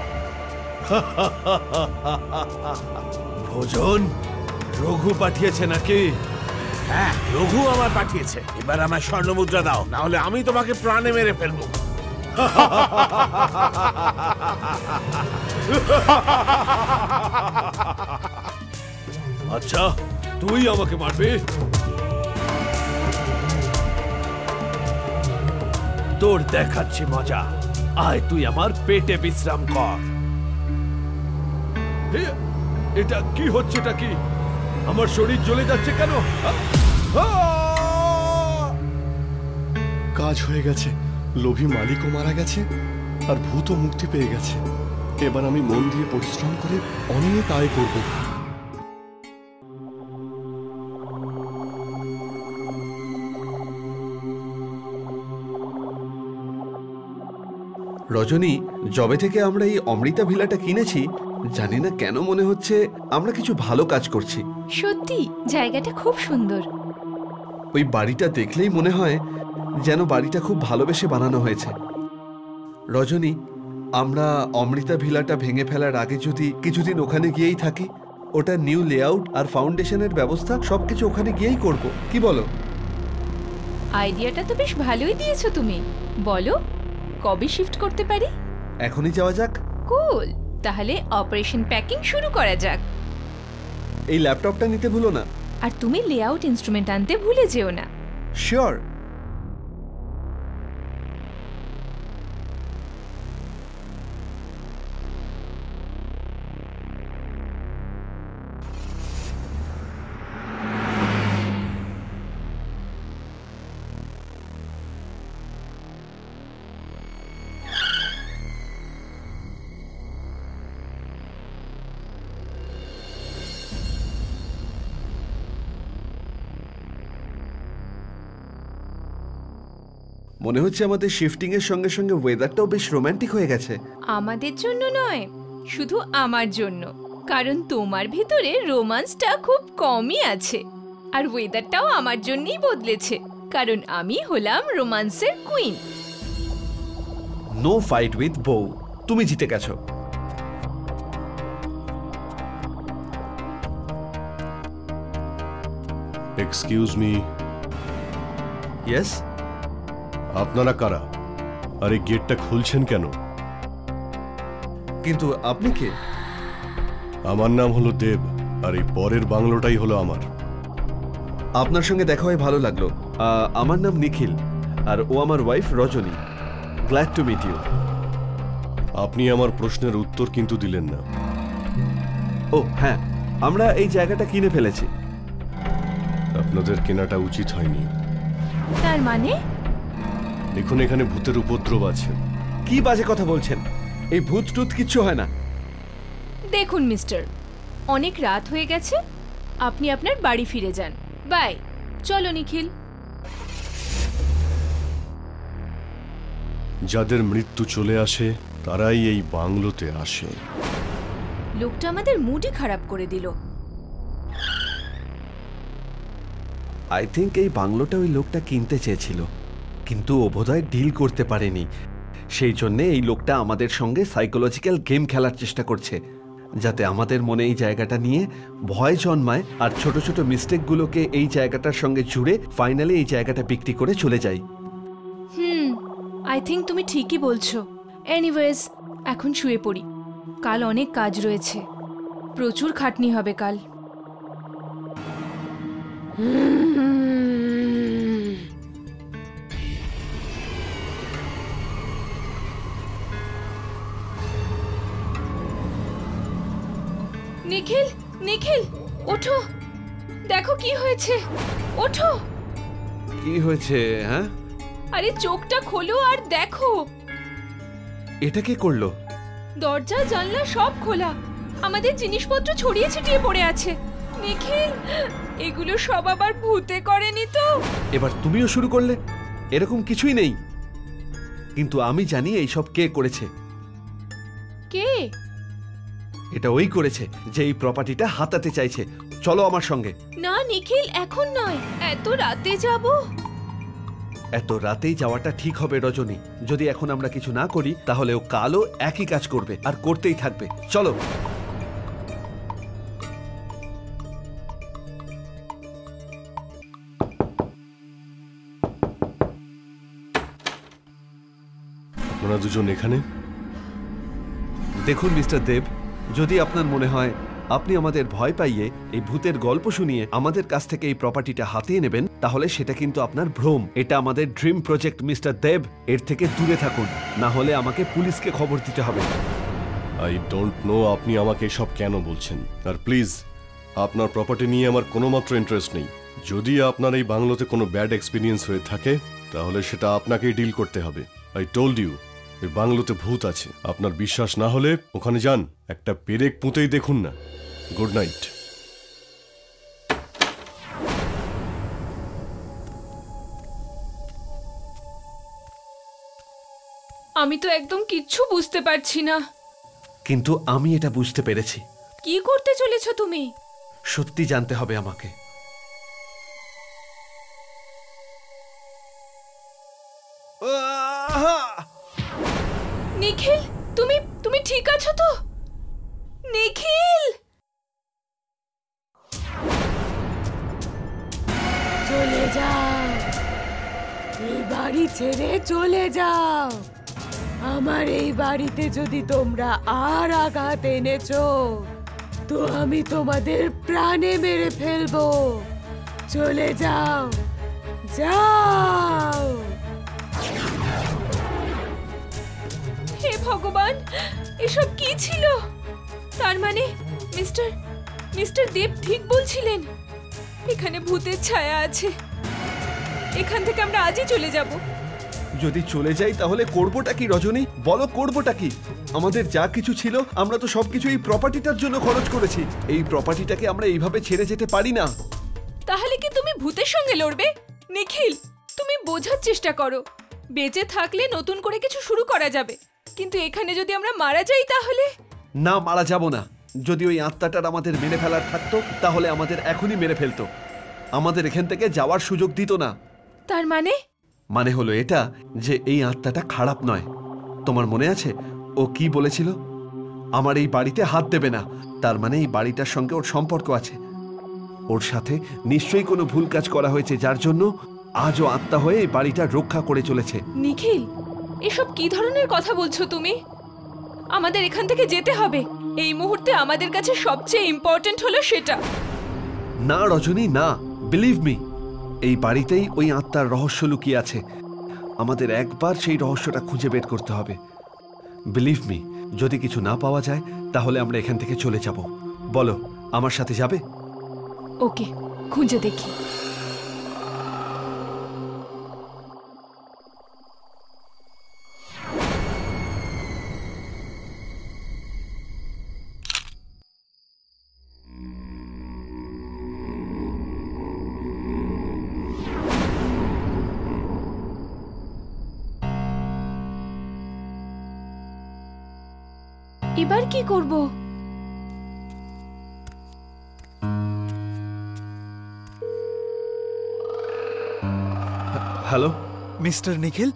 [SPEAKER 4] ভোজন রঘু পাঠিয়েছে নাকি?
[SPEAKER 6] হ্যাঁ, রঘু আমার পাঠিয়েছে। এবার আমার স্বর্ণ মুদ্রা দাও, না হলে আমি তোমাকে প্রাণে মেরে ফেলবো।
[SPEAKER 4] আচ্ছা, তুই আমাকে মারবি? তোর দেখাচ্ছি মজা। আয়, তুই আমার পেটে বিশ্রাম কর। এটা কি হচ্ছে? এটা কি? আমার শরীর জ্বলে যাচ্ছে কেন?
[SPEAKER 3] কাজ হয়ে গেছে, লোভী মালিকও মারা গেছে আর ভূতও মুক্তি পেয়ে গেছে। এবার আমি মন দিয়ে পরিশ্রম করে অনেক আয় করব।
[SPEAKER 7] রজনী, যবে থেকে আমরা এই অমৃতা ভিলাটা কিনেছি, জানি না কেন মনে হচ্ছে আমরা কিছু ভালো কাজ করছি।
[SPEAKER 8] সত্যি জায়গাটা খুব সুন্দর।
[SPEAKER 7] ওই বাড়িটা দেখলেই মনে হয় যেন বাড়িটা খুব ভালোবেসে বানানো হয়েছে। রজনী, আমরা অমৃতা ভিলাটা ভেঙে ফেলার আগে যদি কিছুদিন ওখানে গিয়েই থাকি, ওটা নিউ লেআউট আর ফাউন্ডেশনের ব্যবস্থা সবকিছু ওখানে গিয়েই করব, কি বলো?
[SPEAKER 8] আইডিয়াটা তো বেশ ভালোই দিয়েছো তুমি। বলো কবে শিফট করতে পারি?
[SPEAKER 7] এখনই যাওয়া যাক।
[SPEAKER 8] কুল, তাহলে অপারেশন প্যাকিং শুরু করা যাক।
[SPEAKER 7] এই ল্যাপটপটা নিতে ভুলো না।
[SPEAKER 8] আর তুমি লেআউট ইনস্ট্রুমেন্ট আনতে ভুলে যেও না।
[SPEAKER 7] শিওর। মনে হচ্ছে আমাদের শিফটিং এর সঙ্গে সঙ্গে ওয়েদারটাও বেশ রোমান্টিক হয়ে গেছে।
[SPEAKER 8] আমাদের জন্য নয়, শুধু আমার জন্য, কারণ তোমার ভিতরে রোমান্সটা খুব কমই আছে। আর ওয়েদারটাও আমার জন্যই বদলেছে, কারণ আমি হলাম রোমান্সের কুইন।
[SPEAKER 7] নো ফাইট উইথ বউ, তুমি জিতে গেছো।
[SPEAKER 3] Excuse me.
[SPEAKER 7] ইয়েস।
[SPEAKER 3] আপনারা কারা? আর এই গেটটা খুলছেন কেন?
[SPEAKER 7] কিন্তু আপনি কে?
[SPEAKER 3] আমার নাম হলো দেব, আর এই পরের বাংলোটাই হলো আমার।
[SPEAKER 7] আপনার সঙ্গে দেখা হয়ে ভালো লাগলো। আমার নাম নিখিল, আর ও আমার wife Rajani. Glad to meet you.
[SPEAKER 3] আপনি আমার প্রশ্নের উত্তর কিন্তু দিলেন না।
[SPEAKER 7] ও হ্যাঁ, আমরা এই জায়গাটা কিনে ফেলেছি।
[SPEAKER 3] আপনাদের কেনাটা উচিত হয়নি।
[SPEAKER 8] তার মানে?
[SPEAKER 3] দেখুন, এখানে ভূতের উপদ্রব আছে।
[SPEAKER 7] কি বাজে কথা বলছেন? এই ভূত টুত কিচ্ছু হয় না।
[SPEAKER 8] দেখুন মিস্টার, অনেক রাত হয়ে গেছে, আপনি আপনার বাড়ি ফিরে যান। বাই। চলো নিখিল।
[SPEAKER 3] যাদের মৃত্যু চলে আসে তারাই এই বাংলোতে আসে।
[SPEAKER 8] লোকটা আমাদের মুডই খারাপ করে দিল।
[SPEAKER 7] আই থিঙ্ক এই বাংলোটা ওই লোকটা কিনতে চেয়েছিল, কিন্তু ও বোধহয় ডিল করতে পারেনি। সেই জন্যে এই লোকটা আমাদের সঙ্গে সাইকোলজিক্যাল গেম খেলার চেষ্টা করছে, যাতে আমাদের মনে এই জায়গাটা নিয়ে ভয় জন্মায় আর ছোট ছোট মিস্টেকগুলোকে এই জায়গাটার সঙ্গে জুড়ে ফাইনালি এই জায়গাটা বিক্রি করে চলে যায়।
[SPEAKER 8] আই থিঙ্ক তুমি ঠিকই বলছো। এনিওয়েজ, এখন শুয়ে পড়ি, কাল অনেক কাজ রয়েছে, প্রচুর খাটনি হবে কাল। নিখিল, নিখিল, ওঠো, দেখো কি হয়েছে, ওঠো।
[SPEAKER 7] কি হয়েছে? হ্যাঁ,
[SPEAKER 8] আরে চোখটা খোলো আর দেখো।
[SPEAKER 7] এটা কে করলো?
[SPEAKER 8] দরজা জানলা সব খোলা, আমাদের জিনিসপত্র ছড়িয়ে ছিটিয়ে পড়ে আছে। নিখিল, এগুলো সব আবার ভূতে করেনি তো?
[SPEAKER 7] এবার তুমিও শুরু করলে? এরকম কিছুই নেই, কিন্তু আমি জানি এইসব কে করেছে।
[SPEAKER 8] কে?
[SPEAKER 7] এটা ওই করেছে যে এই প্রপার্টিটা হাতাতে চাইছে। চলো আমার সঙ্গে।
[SPEAKER 8] না নিখিল, এখন নয়, এত রাতে যাব।
[SPEAKER 7] এত রাতেই যাওয়াটা ঠিক হবে রজনী। যদি এখন আমরা কিছু না করি তাহলে ও কালও একই কাজ করবে আর করতেই থাকবে। চলো।
[SPEAKER 3] আপনারা দুজন এখানে?
[SPEAKER 7] দেখুন মিস্টার দেব, যদি আপনার মনে হয় আপনি আমাদের ভয় পাইয়ে এই ভূতের গল্প শুনিয়ে আমাদের কাছ থেকে এই প্রপার্টিটা হাতিয়ে নেবেন, তাহলে সেটা কিন্তু আপনার ভ্রম। এটা আমাদের ড্রিম প্রজেক্ট মিস্টার দেব, এর থেকে দূরে থাকুন, না হলে আমাকে পুলিশকে খবর দিতে হবে।
[SPEAKER 3] আই ডোন্ট নো আপনি আমাকে এসব কেন বলছেন। আর প্লিজ, আপনার প্রপার্টি নিয়ে আমার কোনো মাত্র ইন্টারেস্ট নেই। যদি আপনার এই বাংলোতে কোনো ব্যাড এক্সপিরিয়েন্স হয়ে থাকে তাহলে সেটা আপনাকেই ডিল করতে হবে। আই টোল্ড ইউ, ওই বাংলোতে ভূত আছে। আপনার বিশ্বাস না হলে ওখানে যান, একটা পেরেক পুঁতেই দেখুন না। Good night.
[SPEAKER 8] আমি তো একদম কিচ্ছু বুঝতে পারছি না।
[SPEAKER 7] কিন্তু আমি এটা বুঝতে পেরেছি।
[SPEAKER 8] কি করতে চলেছো তুমি?
[SPEAKER 7] সত্যি জানতে হবে আমাকে।
[SPEAKER 8] নিখিল, তুমি ঠিক আছো তো? নিখিল!
[SPEAKER 2] চলে যাও, এই বাড়ি ছেড়ে চলে যাও। আমার এই বাড়িতে যদি তোমরা আর আঘাত এনেছো তো আমি তোমাদের প্রাণে মেরে ফেলবো। চলে যাও, যাও।
[SPEAKER 8] হে ভগবান, এসব কি ছিল? তার মানে মিস্টার দেব ঠিক বলছিলেন, এখানে ভূতের ছায়া আছে। এখান থেকে আমরা আজই চলে যাব।
[SPEAKER 7] যদি চলে যাই তাহলে করবোটা কি রজনী? বলো করবোটা কি? আমাদের যা কিছু ছিল আমরা তো সবকিছু এই প্রপার্টিটার জন্য খরচ করেছি। এই প্রপার্টিটাকে আমরা এইভাবে ছেড়ে যেতে পারি না।
[SPEAKER 8] তাহলে কি তুমি ভূতের সঙ্গে লড়বে? নিখিল, তুমি বোঝার চেষ্টা করো। বেঁচে থাকলে নতুন করে কিছু শুরু করা যাবে, কিন্তু এখানে যদি আমরা মারা যাই তাহলে?
[SPEAKER 7] না, মারা যাব না। যদি ওই আত্মাটার আমাদের মেরে ফেলার থাকতো তাহলে আমাদের এখনই মেরে ফেলতো, আমাদের এখান থেকে যাওয়ার সুযোগ দিত না।
[SPEAKER 8] তার
[SPEAKER 7] মানে হলো এটা যে এই আত্মাটা খারাপ নয়। তোমার মনে আছে ও কি বলেছিল? আমার এই বাড়িতে হাত দেবে না। তার মানে এই বাড়িটার সঙ্গে ওর সম্পর্ক আছে। ওর সাথে নিশ্চয়ই কোনো ভুল কাজ করা হয়েছে, যার জন্য আজও আত্মা হয়ে এই বাড়িটা রক্ষা করে চলেছে।
[SPEAKER 8] নিখিল, এসব কি ধরনের কথা বলছো তুমি? আমাদের এখান থেকে যেতে হবে। এই মুহূর্তে আমাদের কাছে সবচেয়ে ইম্পর্টেন্ট হলো সেটা।
[SPEAKER 7] না রজনী, না, বিলিভ মি, এই বাড়িতেই ওই আত্মার রহস্য লুকিয়ে আছে। আমাদের একবার সেই রহস্যটা খুঁজে বের করতে হবে। বিলিভ মি, যদি কিছু না পাওয়া যায় তাহলে আমরা এখান থেকে চলে যাব। বলো, আমার সাথে যাবে?
[SPEAKER 8] ওকে, খুঁজে দেখি। এবার কি করব?
[SPEAKER 7] হ্যালো
[SPEAKER 9] মিস্টার নিখিল,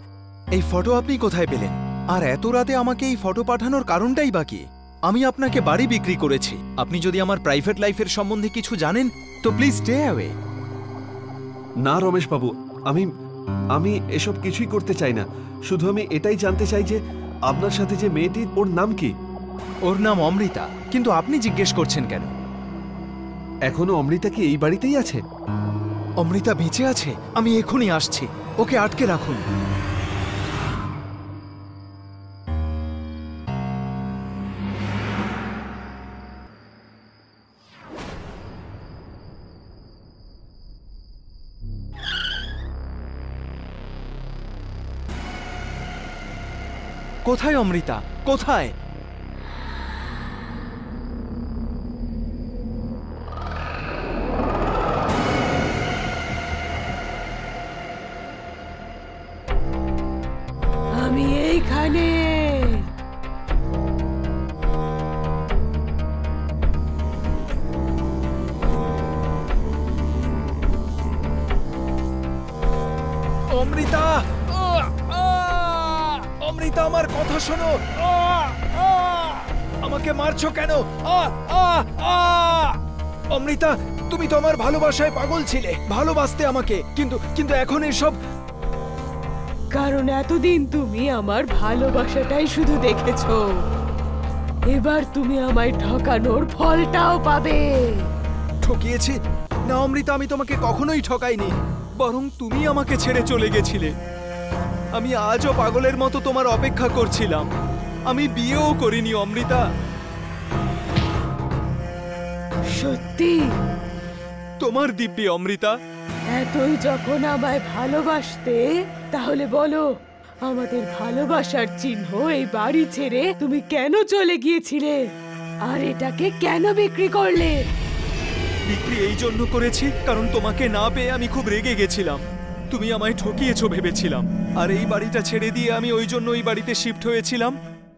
[SPEAKER 9] এই ফটো আপনি কোথায় পেলেন? আর এত রাতে আমাকে এই ফটো পাঠানোর কারণটাই বা কি? আমি আপনাকে বাড়ি বিক্রি করেছি। আপনি যদি আমার প্রাইভেট লাইফের সম্বন্ধে কিছু জানেন তো প্লিজ স্টে অ্যাওয়ে।
[SPEAKER 7] না রমেশ বাবু, আমি এসব কিছুই করতে চাই না। শুধু আমি এটাই জানতে চাই যে আপনার সাথে যে মেয়েটি, ওর নাম কি?
[SPEAKER 9] ওর নাম অমৃতা। কিন্তু আপনি জিজ্ঞেস করছেন কেন?
[SPEAKER 7] এখনো অমৃতা কি এই বাড়িতেই আছে?
[SPEAKER 9] অমৃতা বেঁচে আছে। আমি এখনই আসছি। ওকে আটকে রাখুন। কোথায় অমৃতা? কোথায়?
[SPEAKER 2] আমি এইখানে।
[SPEAKER 9] অমৃতা, অমৃতা, আমার কথা শোনো। আমাকে মারছো কেন? অমৃতা, তুমি তো আমার ভালোবাসায় পাগল ছিলে, ভালোবাসতে আমাকে, কিন্তু এখন এসব।
[SPEAKER 2] কারণ এতদিন তুমি আমার ভালোবাসাটাই শুধু দেখেছো। এবার তুমি আমায় ঠকানোর ফলটাও পাবে।
[SPEAKER 9] ঠকিয়েছি? না অমৃতা, আমি তোমাকে কখনোই ঠকাইনি। বরং তুমি আমাকে ছেড়ে চলে গেছিলে। আমি আজও পাগলের মতো তোমার অপেক্ষা করছিলাম। আমি বিয়েও করিনি অমৃতা।
[SPEAKER 2] সত্যি?
[SPEAKER 9] তোমার দিব্যি অমৃতা।
[SPEAKER 2] এতই যখন আমায় ভালোবাসতে, তাহলে বলো আমাদের ভালোবাসার চিহ্ন এই বাড়ি ছেড়ে তুমি কেন চলে গিয়েছিলে? আর এটাকে কেন বিক্রি করলে?
[SPEAKER 9] বিক্রি এই জন্য করেছি কারণ তোমাকে না পেয়ে আমি খুব রেগে গেছিলাম। তুমি আমায় ঠকিয়েছো ভেবেছিলাম। আর এই বাড়িটা ছেড়ে দিয়ে আমি ওই জন্য ওই বাড়িতে শিফট হয়েছিলাম,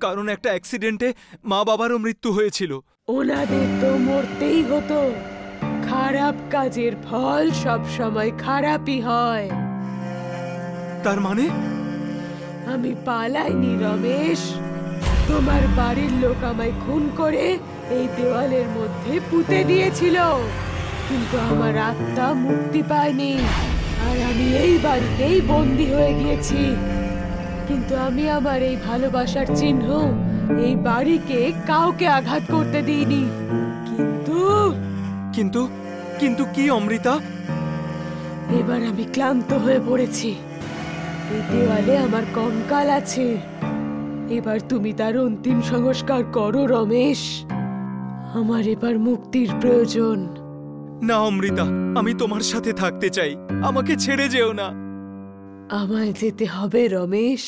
[SPEAKER 9] কারণ একটা অ্যাক্সিডেন্টে মা বাবারও মৃত্যু হয়েছিল।
[SPEAKER 2] ওনাদের তো মরতেই হতো। খারাপ কাজের ফল সব সময় খারাপই হয়।
[SPEAKER 9] তার মানে?
[SPEAKER 2] আমি পালাইনি রমেশ,
[SPEAKER 10] তোমার বাড়ির লোক আমায় খুন করে এই দেওয়ালের মধ্যে পুঁতে দিয়েছিল, কিন্তু আমার আত্মা মুক্তি পায়নি আর আমি এই বাড়িতেই বন্দী হয়ে গিয়েছি। কিন্তু আমি আমার এই ভালোবাসার চিহ্ন এই বাড়িকে কাউকে আঘাত করতে দিইনি। কিন্তু
[SPEAKER 9] কিন্তু কিন্তু কি অমৃতা?
[SPEAKER 10] এবার আমি ক্লান্ত হয়ে পড়েছি। এই দেওয়ালে আমার কঙ্কাল আছে, এবার তুমি তার অন্তিম সংস্কার করো রমেশ। আমার এবার মুক্তির প্রয়োজন।
[SPEAKER 9] না অমৃতা, আমি তোমার সাথে থাকতে চাই, আমাকে ছেড়ে যেও না।
[SPEAKER 10] আমায় যেতে হবে রমেশ,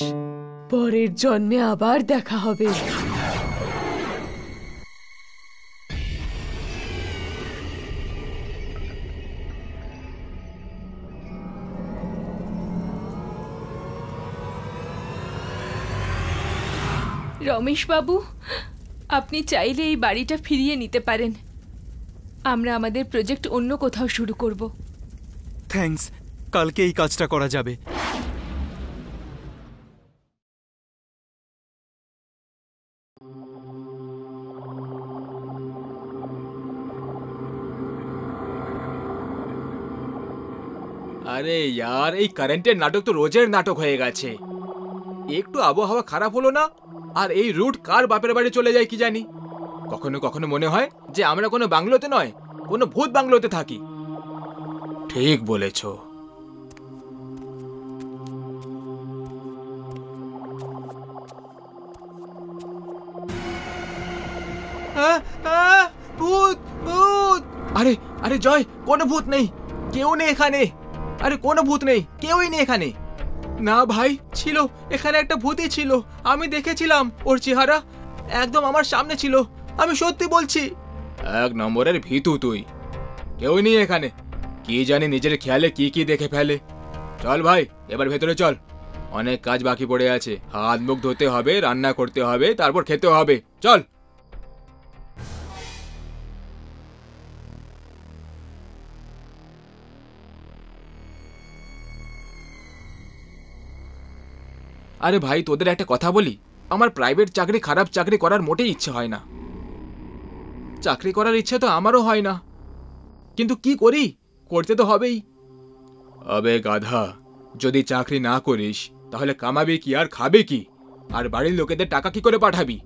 [SPEAKER 10] পরের জন্মে আবার দেখা হবে।
[SPEAKER 8] রমেশ বাবু, আপনি চাইলে এই বাড়িটা ফিরিয়ে নিতে পারেন। আমরা আমাদের প্রজেক্ট অন্য কোথাও শুরু করব।
[SPEAKER 9] থ্যাঙ্কস, কালকে এই কাজটা করা যাবে।
[SPEAKER 1] আরে यार, এই কারেন্টের নাটক তো রোজের নাটক হয়ে গেছে। একটু আবহাওয়া খারাপ হলো না আর এই রুট কার বাপের বাড়ি চলে যায় কি জানি। কখনো কখনো মনে হয় যে আমরা কোনো বাংলোতে নয়, কোনো ভূত বাংলোতে থাকি। ঠিক বলেছো। ভূত ভূত! আরে আরে জয়, কোনো ভূত নেই, কেউ নেই এখানে। আরে কোনো ভূত নেই, কেউই নেই এখানে। না ভাই, ছিল এখানে একটা ভূতই ছিল, আমি দেখেছিলাম। ওর চেহারা একদম আমার সামনে ছিল, আমি সত্যি বলছি। এক নম্বরের ভীতু তুই। কেউই নেই এখানে, কি জানি নিজের খেয়ালে কি কি দেখে ফেলে। চল ভাই, এবার ভেতরে চল, অনেক কাজ বাকি পড়ে আছে। হাত মুখ ধুতে হবে, রান্না করতে হবে, তারপর খেতে হবে। চল। আরে ভাই, তোদের একটা কথা বলি, আমার প্রাইভেট চাকরি খারাপ চাকরি করার মোটেই ইচ্ছে হয় না। চাকরি করার ইচ্ছে তো আমারও হয় না, কিন্তু কি করি, করতে তো হবেই। আবে গাধা, যদি চাকরি না করিস তাহলে কামাবি কি আর খাবে কি? আর বাড়ির লোকেদের টাকা কি করে পাঠাবি?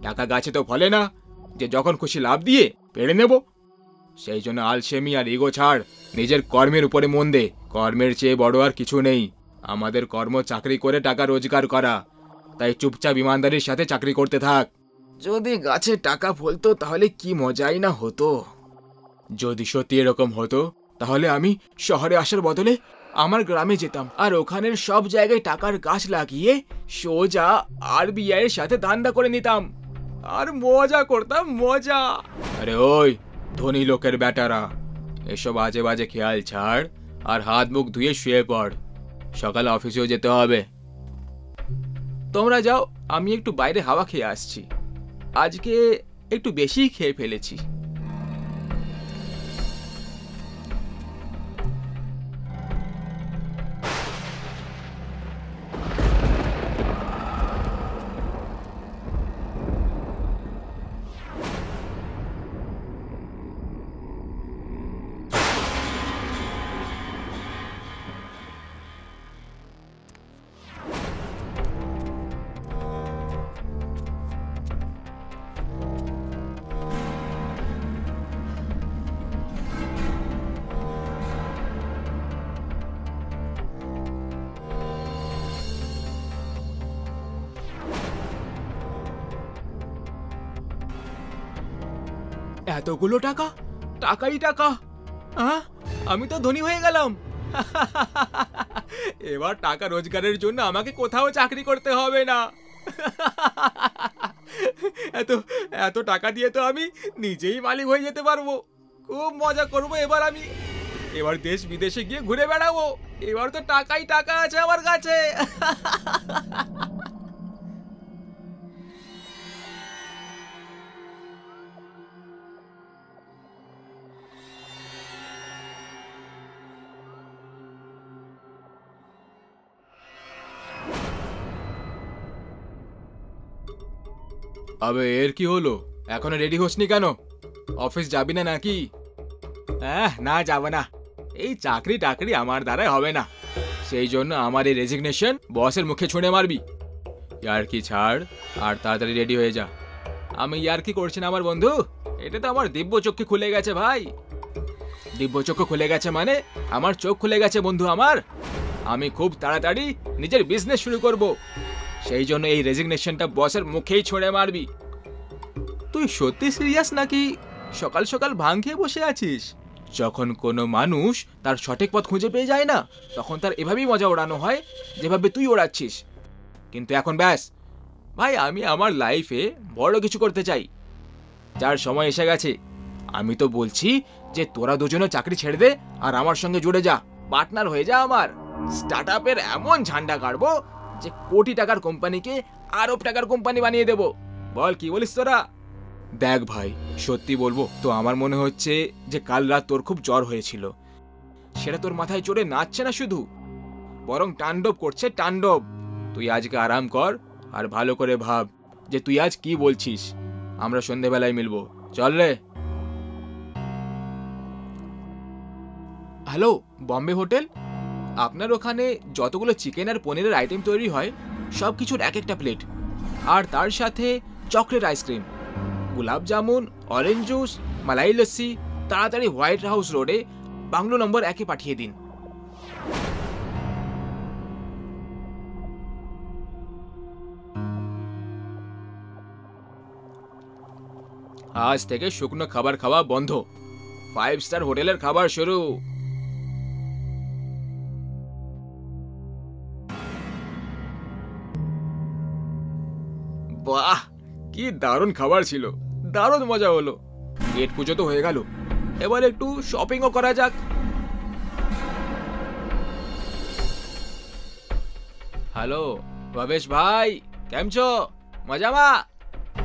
[SPEAKER 1] টাকা গাছে তো ফলে না যে যখন খুশি লাভ দিয়ে পেড়ে নেব। সেই জন্য আলসেমি আর ইগো ছাড়, নিজের কর্মের উপরে মন দে। কর্মের চেয়ে বড় আর কিছু নেই। আমাদের কর্ম চাকরি করে টাকা রোজগার করা, তাই চুপচাপ ইমানদারির সাথে চাকরি করতে থাক। যদি গাছে টাকা ফলতো তাহলে কি মজাই না হতো। যদি সত্যি এরকম হতো তাহলে আমি শহরে আসার বদলে আমার গ্রামে যেতাম আর ওখানের সব জায়গায় টাকার গাছ লাগিয়ে সোজা আরবিআই এর সাথে ধান্দা করে নিতাম আর মজা করতাম, মজা। আরে ওই ধনী লোকের বেটারা, এসব আজে বাজে খেয়াল ছাড় আর হাত মুখ ধুয়ে শুয়ে পড়, সকালে অফিসেও যেতে হবে। তোমরা যাও, আমি একটু বাইরে হাওয়া খেয়ে আসছি। আজকে একটু বেশিই খেয়ে ফেলেছি। এতগুলো টাকা, টাকাই টাকা। আমি তো ধনী হয়ে গেলাম। এবার টাকা রোজগারের জন্য আমাকে কোথাও চাকরি করতে হবে না। এত এত টাকা দিয়ে তো আমি নিজেই মালিক হয়ে যেতে পারবো। খুব মজা করবো এবার আমি। এবার দেশ বিদেশে গিয়ে ঘুরে বেড়াবো। এবার তো টাকাই টাকা আছে আমার কাছে। আবে এর কি হলো, এখনো রেডি হসনি কেন? অফিস যাবি না নাকি? না যাব না, এই চাকরি টাকরি আমার দ্বারাই হবে না, সেই জন্য আমার এই রেজিগনেশন বসের মুখে ছুঁড়ে মারবি। ইয়ার কি ছাড় আর তাড়াতাড়ি রেডি হয়ে যা। আমি ইয়ার কি করছি না আমার বন্ধু, এটা তো আমার দিব্য চক্ষু খুলে গেছে ভাই। দিব্য চক্ষু খুলে গেছে মানে আমার চোখ খুলে গেছে বন্ধু আমার। আমি খুব তাড়াতাড়ি নিজের বিজনেস শুরু করব, সেই জন্য এই রেজিগনেশনটা বসের মুখেই ছুঁড়ে মারবি। তুই সত্যি সিরিয়াস নাকি সকাল সকাল ভাং খেয়ে বসে আছিস? যখন কোনো মানুষ তার সঠিক পথ খুঁজে পেয়ে যায় না, তখন তার এভাবেই মজা ওড়ানো হয় যেভাবে তুই ওড়াচ্ছিস। কিন্তু এখন ব্যাস ভাই, আমি আমার লাইফে বড় কিছু করতে চাই, যার সময় এসে গেছে। আমি তো বলছি যে তোরা দুজনে চাকরি ছেড়ে দে আর আমার সঙ্গে জুড়ে যা, পার্টনার হয়ে যা আমার। স্টার্ট আপের এমন ঝান্ডা কাটবো যে কোটি টাকার কোম্পানিকে আরব টাকার কোম্পানি বানিয়ে দেব। বল কি বলিস তোরা? দেখ ভাই, সত্যি বলবো তো আমার মনে হচ্ছে যে কাল রাত তোর খুব জ্বর হয়েছিল, সেটা তোর মাথায় চড়ে নাচছে না শুধু, বরং তাণ্ডব করছে তাণ্ডব। তুই আজকে আরাম কর আর ভালো করে ভাব যে তুই আজ কি বলছিস। আমরা সন্ধেবেলায় মিলবো, চল রে। হ্যালো, বম্বে হোটেল, আপনার ওখানে যতগুলো চিকেন আর পনিরের আইটেম তৈরি হয় সব কিছুর এক একটা প্লেট, আর তার সাথে chocolate ice cream, gulab jamun, orange juice, malai lassi তাড়াতাড়ি হোয়াইট হাউস রোডে বাংলো নম্বর 1-এ পাঠিয়ে দিন। আজ থেকে শুকনো খাবার খাওয়া বন্ধ, 5 স্টার হোটেলের খাবার শুরু। বাহ, কি দারুণ খাবার ছিল, দারুণ মজা হলো। পেট পুজো তো হয়ে গেল, এবার একটু শপিংও করা যাক। হ্যালো ভবেশ ভাই, কেম છો? মজামা?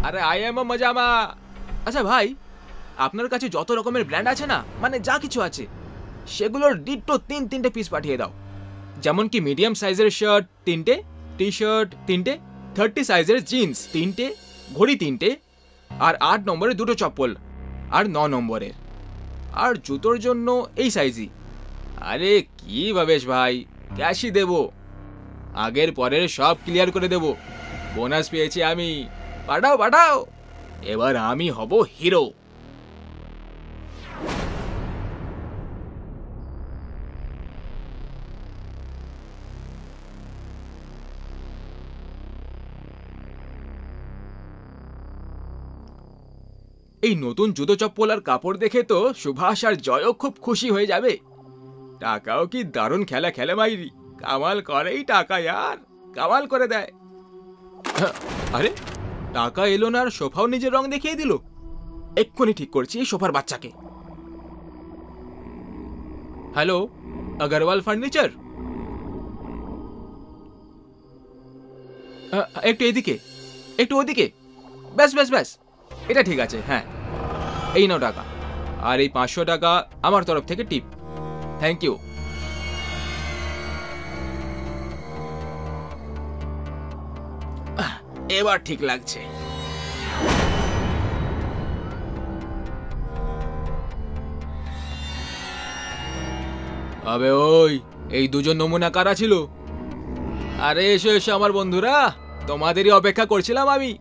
[SPEAKER 1] আরে আই এম মজামা। আচ্ছা ভাই, আপনার কাছে যত রকমের ব্র্যান্ড আছে না, মানে যা কিছু আছে, সেগুলোর ডিট্টো 3-3টে পিস পাঠিয়ে দাও। যেমন কি মিডিয়াম সাইজের শার্ট 3টে, টি শার্ট 3টে, 30 সাইজের জিন্স 3টে, ঘড়ি 3টে, আর 8 নম্বরের 2টো চপ্পল, আর 9 নম্বরের, আর জুতোর জন্য এই সাইজই। আরে কি ভবেশ ভাই, ক্যাশই দেব, আগের পরের সব ক্লিয়ার করে দেব, বোনাস পেয়েছি আমি। পাঠাও পাঠাও, এবার আমি হব হিরো। এই নতুন জুতো চপ্পল আর কাপড় দেখে তো সুভাষ আর জয়ও খুব খুশি হয়ে যাবে। টাকাও কি দারুণ খেলা খেলে মাইরি, কামাল করেই টাকা, यार কামাল করে দেয়। আরে টাকা এলো না আর সোফাও নিজের রং দেখিয়ে দিল। এক্ষুনি ঠিক করছি এই সোফার বাচ্চাকে। হ্যালো, अग्रवाल ফার্নিচার, একটু এদিকে, একটু ওদিকে, ব্যাস ব্যাস ব্যাস, এটা ঠিক আছে। হ্যাঁ, এই নাও টাকা, আর এই 500 টাকা আমার তরফ থেকে টিপ। Thank you. এবার ঠিক লাগছে। আবে ওই, এই দুজন নমুনা কারা ছিল? আরে এসো এসো আমার বন্ধুরা, তোমাদেরই অপেক্ষা করছিলাম আমি।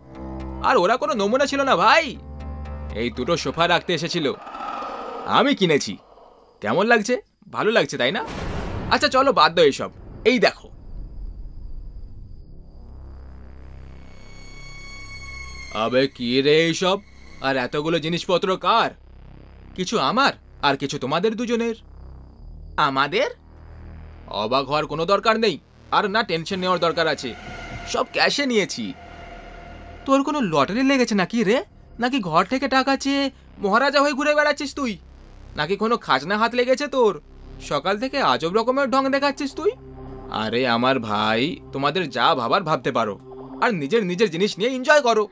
[SPEAKER 1] আর ওরা কোনো নমুনা ছিল না ভাই, এই দুটো সোফা রাখতে এসেছিল, আমি কিনেছি। কেমন লাগছে? ভালো লাগছে তাই না? আচ্ছা চলো বাদ দাও এসব, এই দেখো। আবে কি রে এইসব, আর এতগুলো জিনিসপত্র কার? কিছু আমার আর কিছু তোমাদের দুজনের। আমাদের? অবাক হওয়ার কোনো দরকার নেই, আর না টেনশন নেওয়ার দরকার আছে, সব ক্যাশে নিয়েছি। তোর কোনো লটারি লেগেছে নাকি রে? নাকি ঘর থেকে টাকা চেয়ে মহারাজা হয়ে ঘুরে বেড়াচ্ছিস তুই? নাকি কোনো খাজনা হাত লেগেছে তোর? সকাল থেকে আজব রকমের ঢং দেখাচ্ছিস তুই। আরে আমার ভাই, তোমাদের যা ভাবার ভাবতে পারো, আর নিজের নিজের জিনিস নিয়ে এনজয় করো।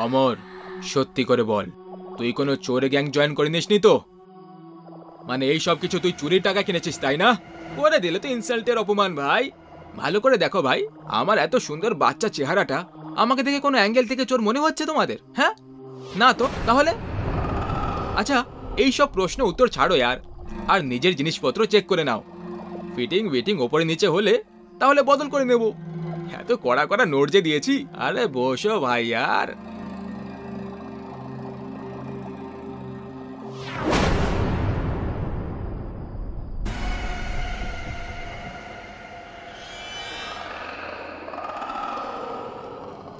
[SPEAKER 1] অমর, সত্যি করে বল, তুই কোনো চোরে গ্যাং জয়েন করে নিসনি তো? মানে এই সব কিছু তুই চুরির টাকা কিনেছিস তাই না? করে দিলে তো ইনসাল্টের অপমান ভাই। ভালো করে দেখো ভাই, আমার এত সুন্দর বাচ্চা চেহারাটা আমাকে দেখে কোনো অ্যাঙ্গেল থেকে চোর মনে হচ্ছে তোমাদের? হ্যাঁ না তো, তাহলে আচ্ছা এই সব প্রশ্ন উত্তর ছাড়ো ইয়ার, আর নিজের জিনিসপত্র চেক করে নাও। ফিটিং উইটিং ওপরে নিচে হলে তাহলে বদল করে নেব। এত কড়া কড়া নোট যে দিয়েছি। আরে বসো ভাই यार।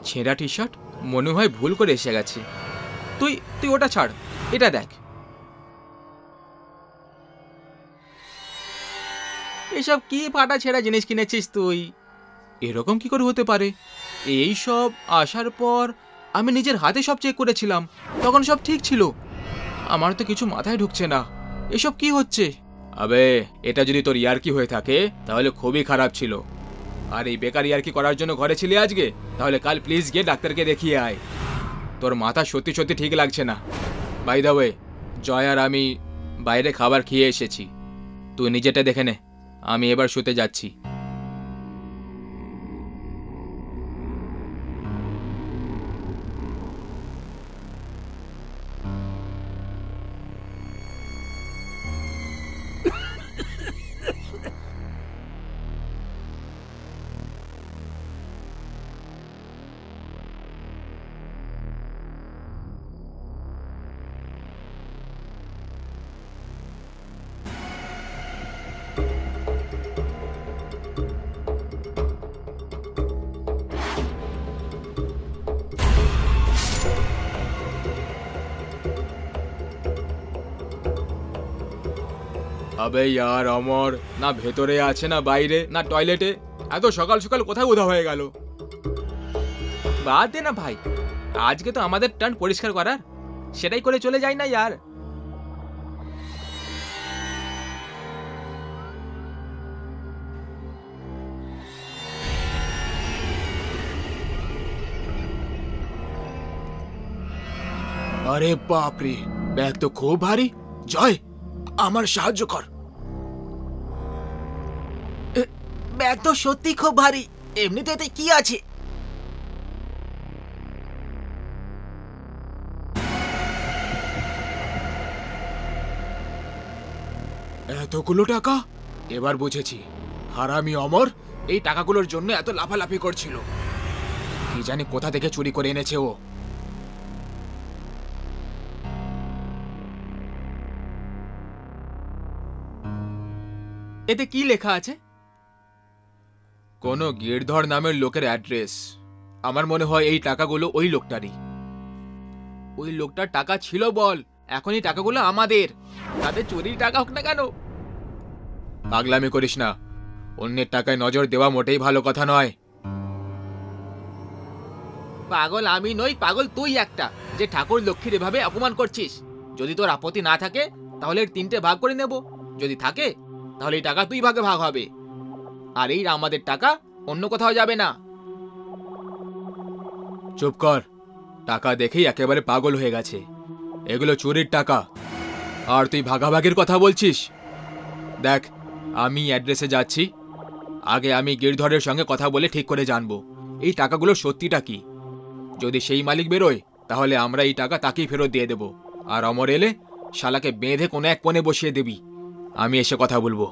[SPEAKER 1] ছেঁড়া টি শার্ট, মনে হয় ভুল করে এসে গেছে। তুই তুই ওটা ছাড়, এটা দেখ। এসব কি ফাটা ছেঁড়া জিনিস কিনেছিস তুই? এরকম কি করে হতে পারে? এই সব আসার পর আমি নিজের হাতে সব চেক করেছিলাম, তখন সব ঠিক ছিল। আমার তো কিছু মাথায় ঢুকছে না, এসব কি হচ্ছে? আবে এটা যদি তোর ইয়ার্কি হয়ে থাকে তাহলে খুবই খারাপ ছিল। আর এই বেকার ইয়ার্কি করার জন্য ঘরে ছিলি আজকে, তাহলে কাল প্লিজ গিয়ে ডাক্তারকে দেখিয়ে আয়। তোর মাথা সত্যি সত্যি ঠিক লাগছে না। বাই দ্য ওয়ে, জয় আর আমি বাইরে খাবার খেয়ে এসেছি, তুই নিজেটা দেখে নে। আমি এবার শুতে যাচ্ছি। আবে यार অমর, না ভেতরে আছে না বাইরে না টয়লেটে, এত সকাল সকাল কোথায় উধা হয়ে গেল? বাদ দে না ভাই, আজকে তো আমাদের টার্ন পরিষ্কার করার, সেটাই করে চলে যাই না यार। আরে বাপ রে, ব্যাগ তো খুব ভারী। জয় আমার সাহায্য কর। ব্যাগ তো সত্যি খুব ভারী, এমনিতে এতে কি আছে? এতগুলো টাকা? এবার বুঝেছি, হারামি অমর এই টাকাগুলোর জন্য এত লাফালাফি করছিল। কি জানি কোথা থেকে চুরি করে এনেছে ও। এতে কি লেখা আছে? কোন গিরধর নামের লোকের অ্যাড্রেস। আমার মনে হয় এই টাকাগুলো ওই লোকটারই। ওই লোকটার টাকা ছিল বল, এখন এই টাকাগুলো আমাদের। তাদের চুরির টাকা হোক না কেন। পাগলামি করিস না, অন্যের টাকায় নজর দেওয়া মোটেই ভালো কথা নয়। পাগল আমি নই, পাগল তুই একটা, যে ঠাকুর লক্ষ্মীর এভাবে অপমান করছিস। যদি তোর আপত্তি না থাকে তাহলে এর 3টে ভাগ করে নেব, যদি থাকে তাহলে এই টাকা 2 ভাগে ভাগ হবে। আর এই আমাদের টাকা অন্য কোথাও যাবে না। চুপ কর, টাকা দেখেই একেবারে পাগল হয়ে গেছে। এগুলো চুরির টাকা, আর তুই ভাগাভাগির কথা বলছিস। দেখ আমি অ্যাড্রেসে যাচ্ছি, আগে আমি গিরধরের সঙ্গে কথা বলে ঠিক করে জানবো এই টাকাগুলো সত্যিটা কি। যদি সেই মালিক বেরোয় তাহলে আমরা এই টাকা তাকেই ফেরত দিয়ে দেব, আর অমর এলে শালাকে বেঁধে কোনো এক কোণে বসিয়ে দিবি। আমি এসে কথা বলবো।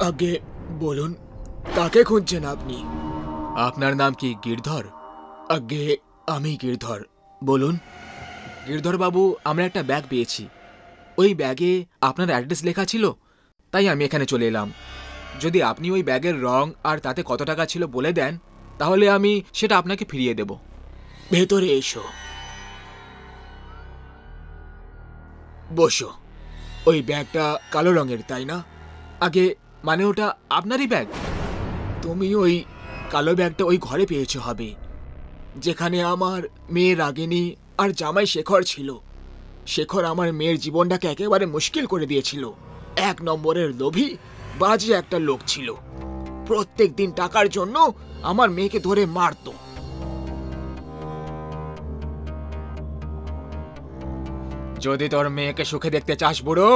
[SPEAKER 1] আগে বলুন, কাকে খুঁজছেন আপনি? আপনার নাম কি গিরধর? আগে আমি গিরধর। বলুন। গিরধর বাবু, আমরা একটা ব্যাগ পেয়েছি, ওই ব্যাগে আপনার অ্যাড্রেস লেখা ছিল, তাই আমি এখানে চলে এলাম। যদি আপনি ওই ব্যাগের রং আর তাতে কত টাকা ছিল বলে দেন তাহলে আমি সেটা আপনাকে ফিরিয়ে দেব। ভেতরে এসো, বসো। ওই ব্যাগটা কালো রঙের, তাই না? আগে মানে ওটা আপনারই ব্যাগ? তুমি ওই কালো ব্যাগটা ওই ঘরে পেয়েছো হবে, যেখানে আমার মেয়ে রাগিনী আর জামাই শেখর ছিল। শেখর আমার মেয়ের জীবনটাকে একেবারে মুশকিল করে দিয়েছিল। 1 নম্বরের লোভী বাজে একটা লোক ছিল। প্রত্যেক দিন টাকার জন্য আমার মেয়েকে ধরে মারতো। যদি তোর মেয়েকে সুখে দেখতে চাস বুড়ো,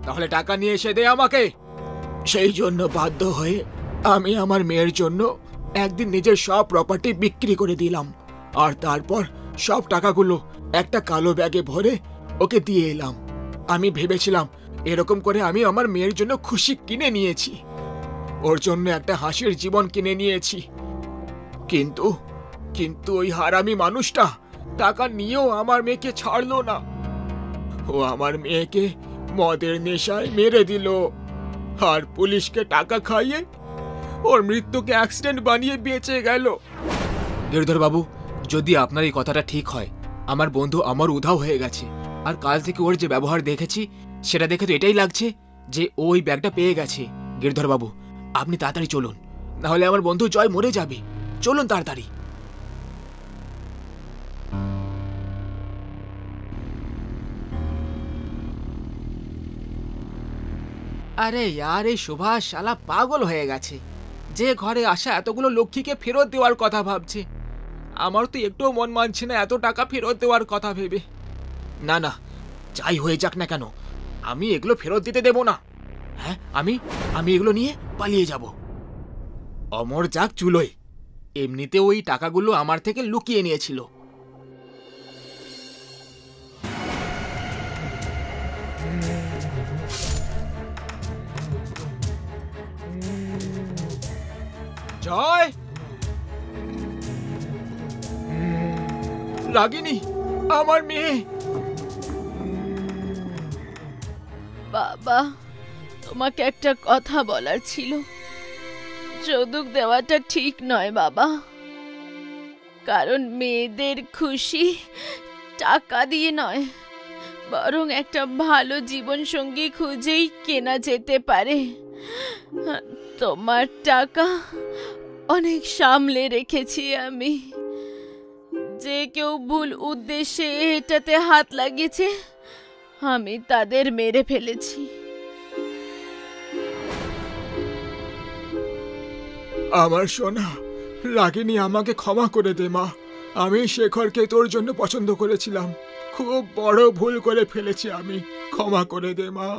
[SPEAKER 1] তাহলে টাকা নিয়ে এসে দে আমাকে। সেই জন্য বাধ্য হয়ে আমি আমার মেয়ের জন্য একদিন নিজের সব প্রপার্টি বিক্রি করে দিলাম, আর তারপর সব টাকাগুলো একটা কালো ব্যাগে ভরে ওকে দিয়ে এলাম। আমি ভেবেছিলাম এরকম করে আমি আমার মেয়ের জন্য খুশি কিনে নিয়েছি, ওর জন্য একটা হাসির জীবন কিনে নিয়েছি। কিন্তু কিন্তু ওই হারামি মানুষটা টাকা নিয়েও আমার মেয়েকে ছাড়লো না। ও আমার মেয়েকে মদের নেশায় মেরে দিল, আর পুলিশকে টাকা খাইয়ে ওর মৃত্যুকে অ্যাক্সিডেন্ট বানিয়ে বেঁচে গেল। গিরধর বাবু, যদি আপনার এই কথাটা ঠিক হয়, আমার বন্ধু আমার উধাও হয়ে গেছে। আর কাল থেকে ওর যে ব্যবহার দেখেছি সেটা দেখে তো এটাই লাগছে যে ওই ব্যাগটা পেয়ে গেছে। গিরধর বাবু, আপনি তাড়াতাড়ি চলুন, নাহলে আমার বন্ধু জয় মরে যাবে। চলুন তাড়াতাড়ি। আরে यार, এই সুভাষ শালা পাগল হয়ে গেছে। যে ঘরে আসা এতগুলো লক্ষ্মীকে ফেরত দেওয়ার কথা ভাবছে, আমার তো একটুও মন মানছে না এত টাকা ফেরত দেওয়ার কথা ভেবে। না না, যাই হয়ে যাক না কেন, আমি এগুলো ফেরত দিতে দেব না। হ্যাঁ, আমি এগুলো নিয়ে পালিয়ে যাব। অমর যাক চুলোয়, এমনিতে ওই টাকাগুলো আমার থেকে লুকিয়ে নিয়েছিল। জয়, রাগিনী, আমার মেয়ে।
[SPEAKER 2] বাবা, তোমাকে একটা কথা বলার ছিল। যৌতুক দেওয়াটা ঠিক নয় বাবা, কারণ মেয়েদের খুশি টাকা দিয়ে নয়, বরং একটা ভালো জীবন সঙ্গী খুঁজেই কেনা যেতে পারে। তোমার টাকা অনেক সামলে রেখেছি আমি। যে কেউ ভুল উদ্দেশ্যে এটাতে হাত লাগিয়েছে, আমি তাদের মেরে ফেলেছি।
[SPEAKER 1] আমার সোনা রাগিনী, আমাকে ক্ষমা করে দে মা। আমি শেখরকে তোর জন্য পছন্দ করেছিলাম, খুব বড় ভুল করে ফেলেছি আমি। ক্ষমা করে দে মা।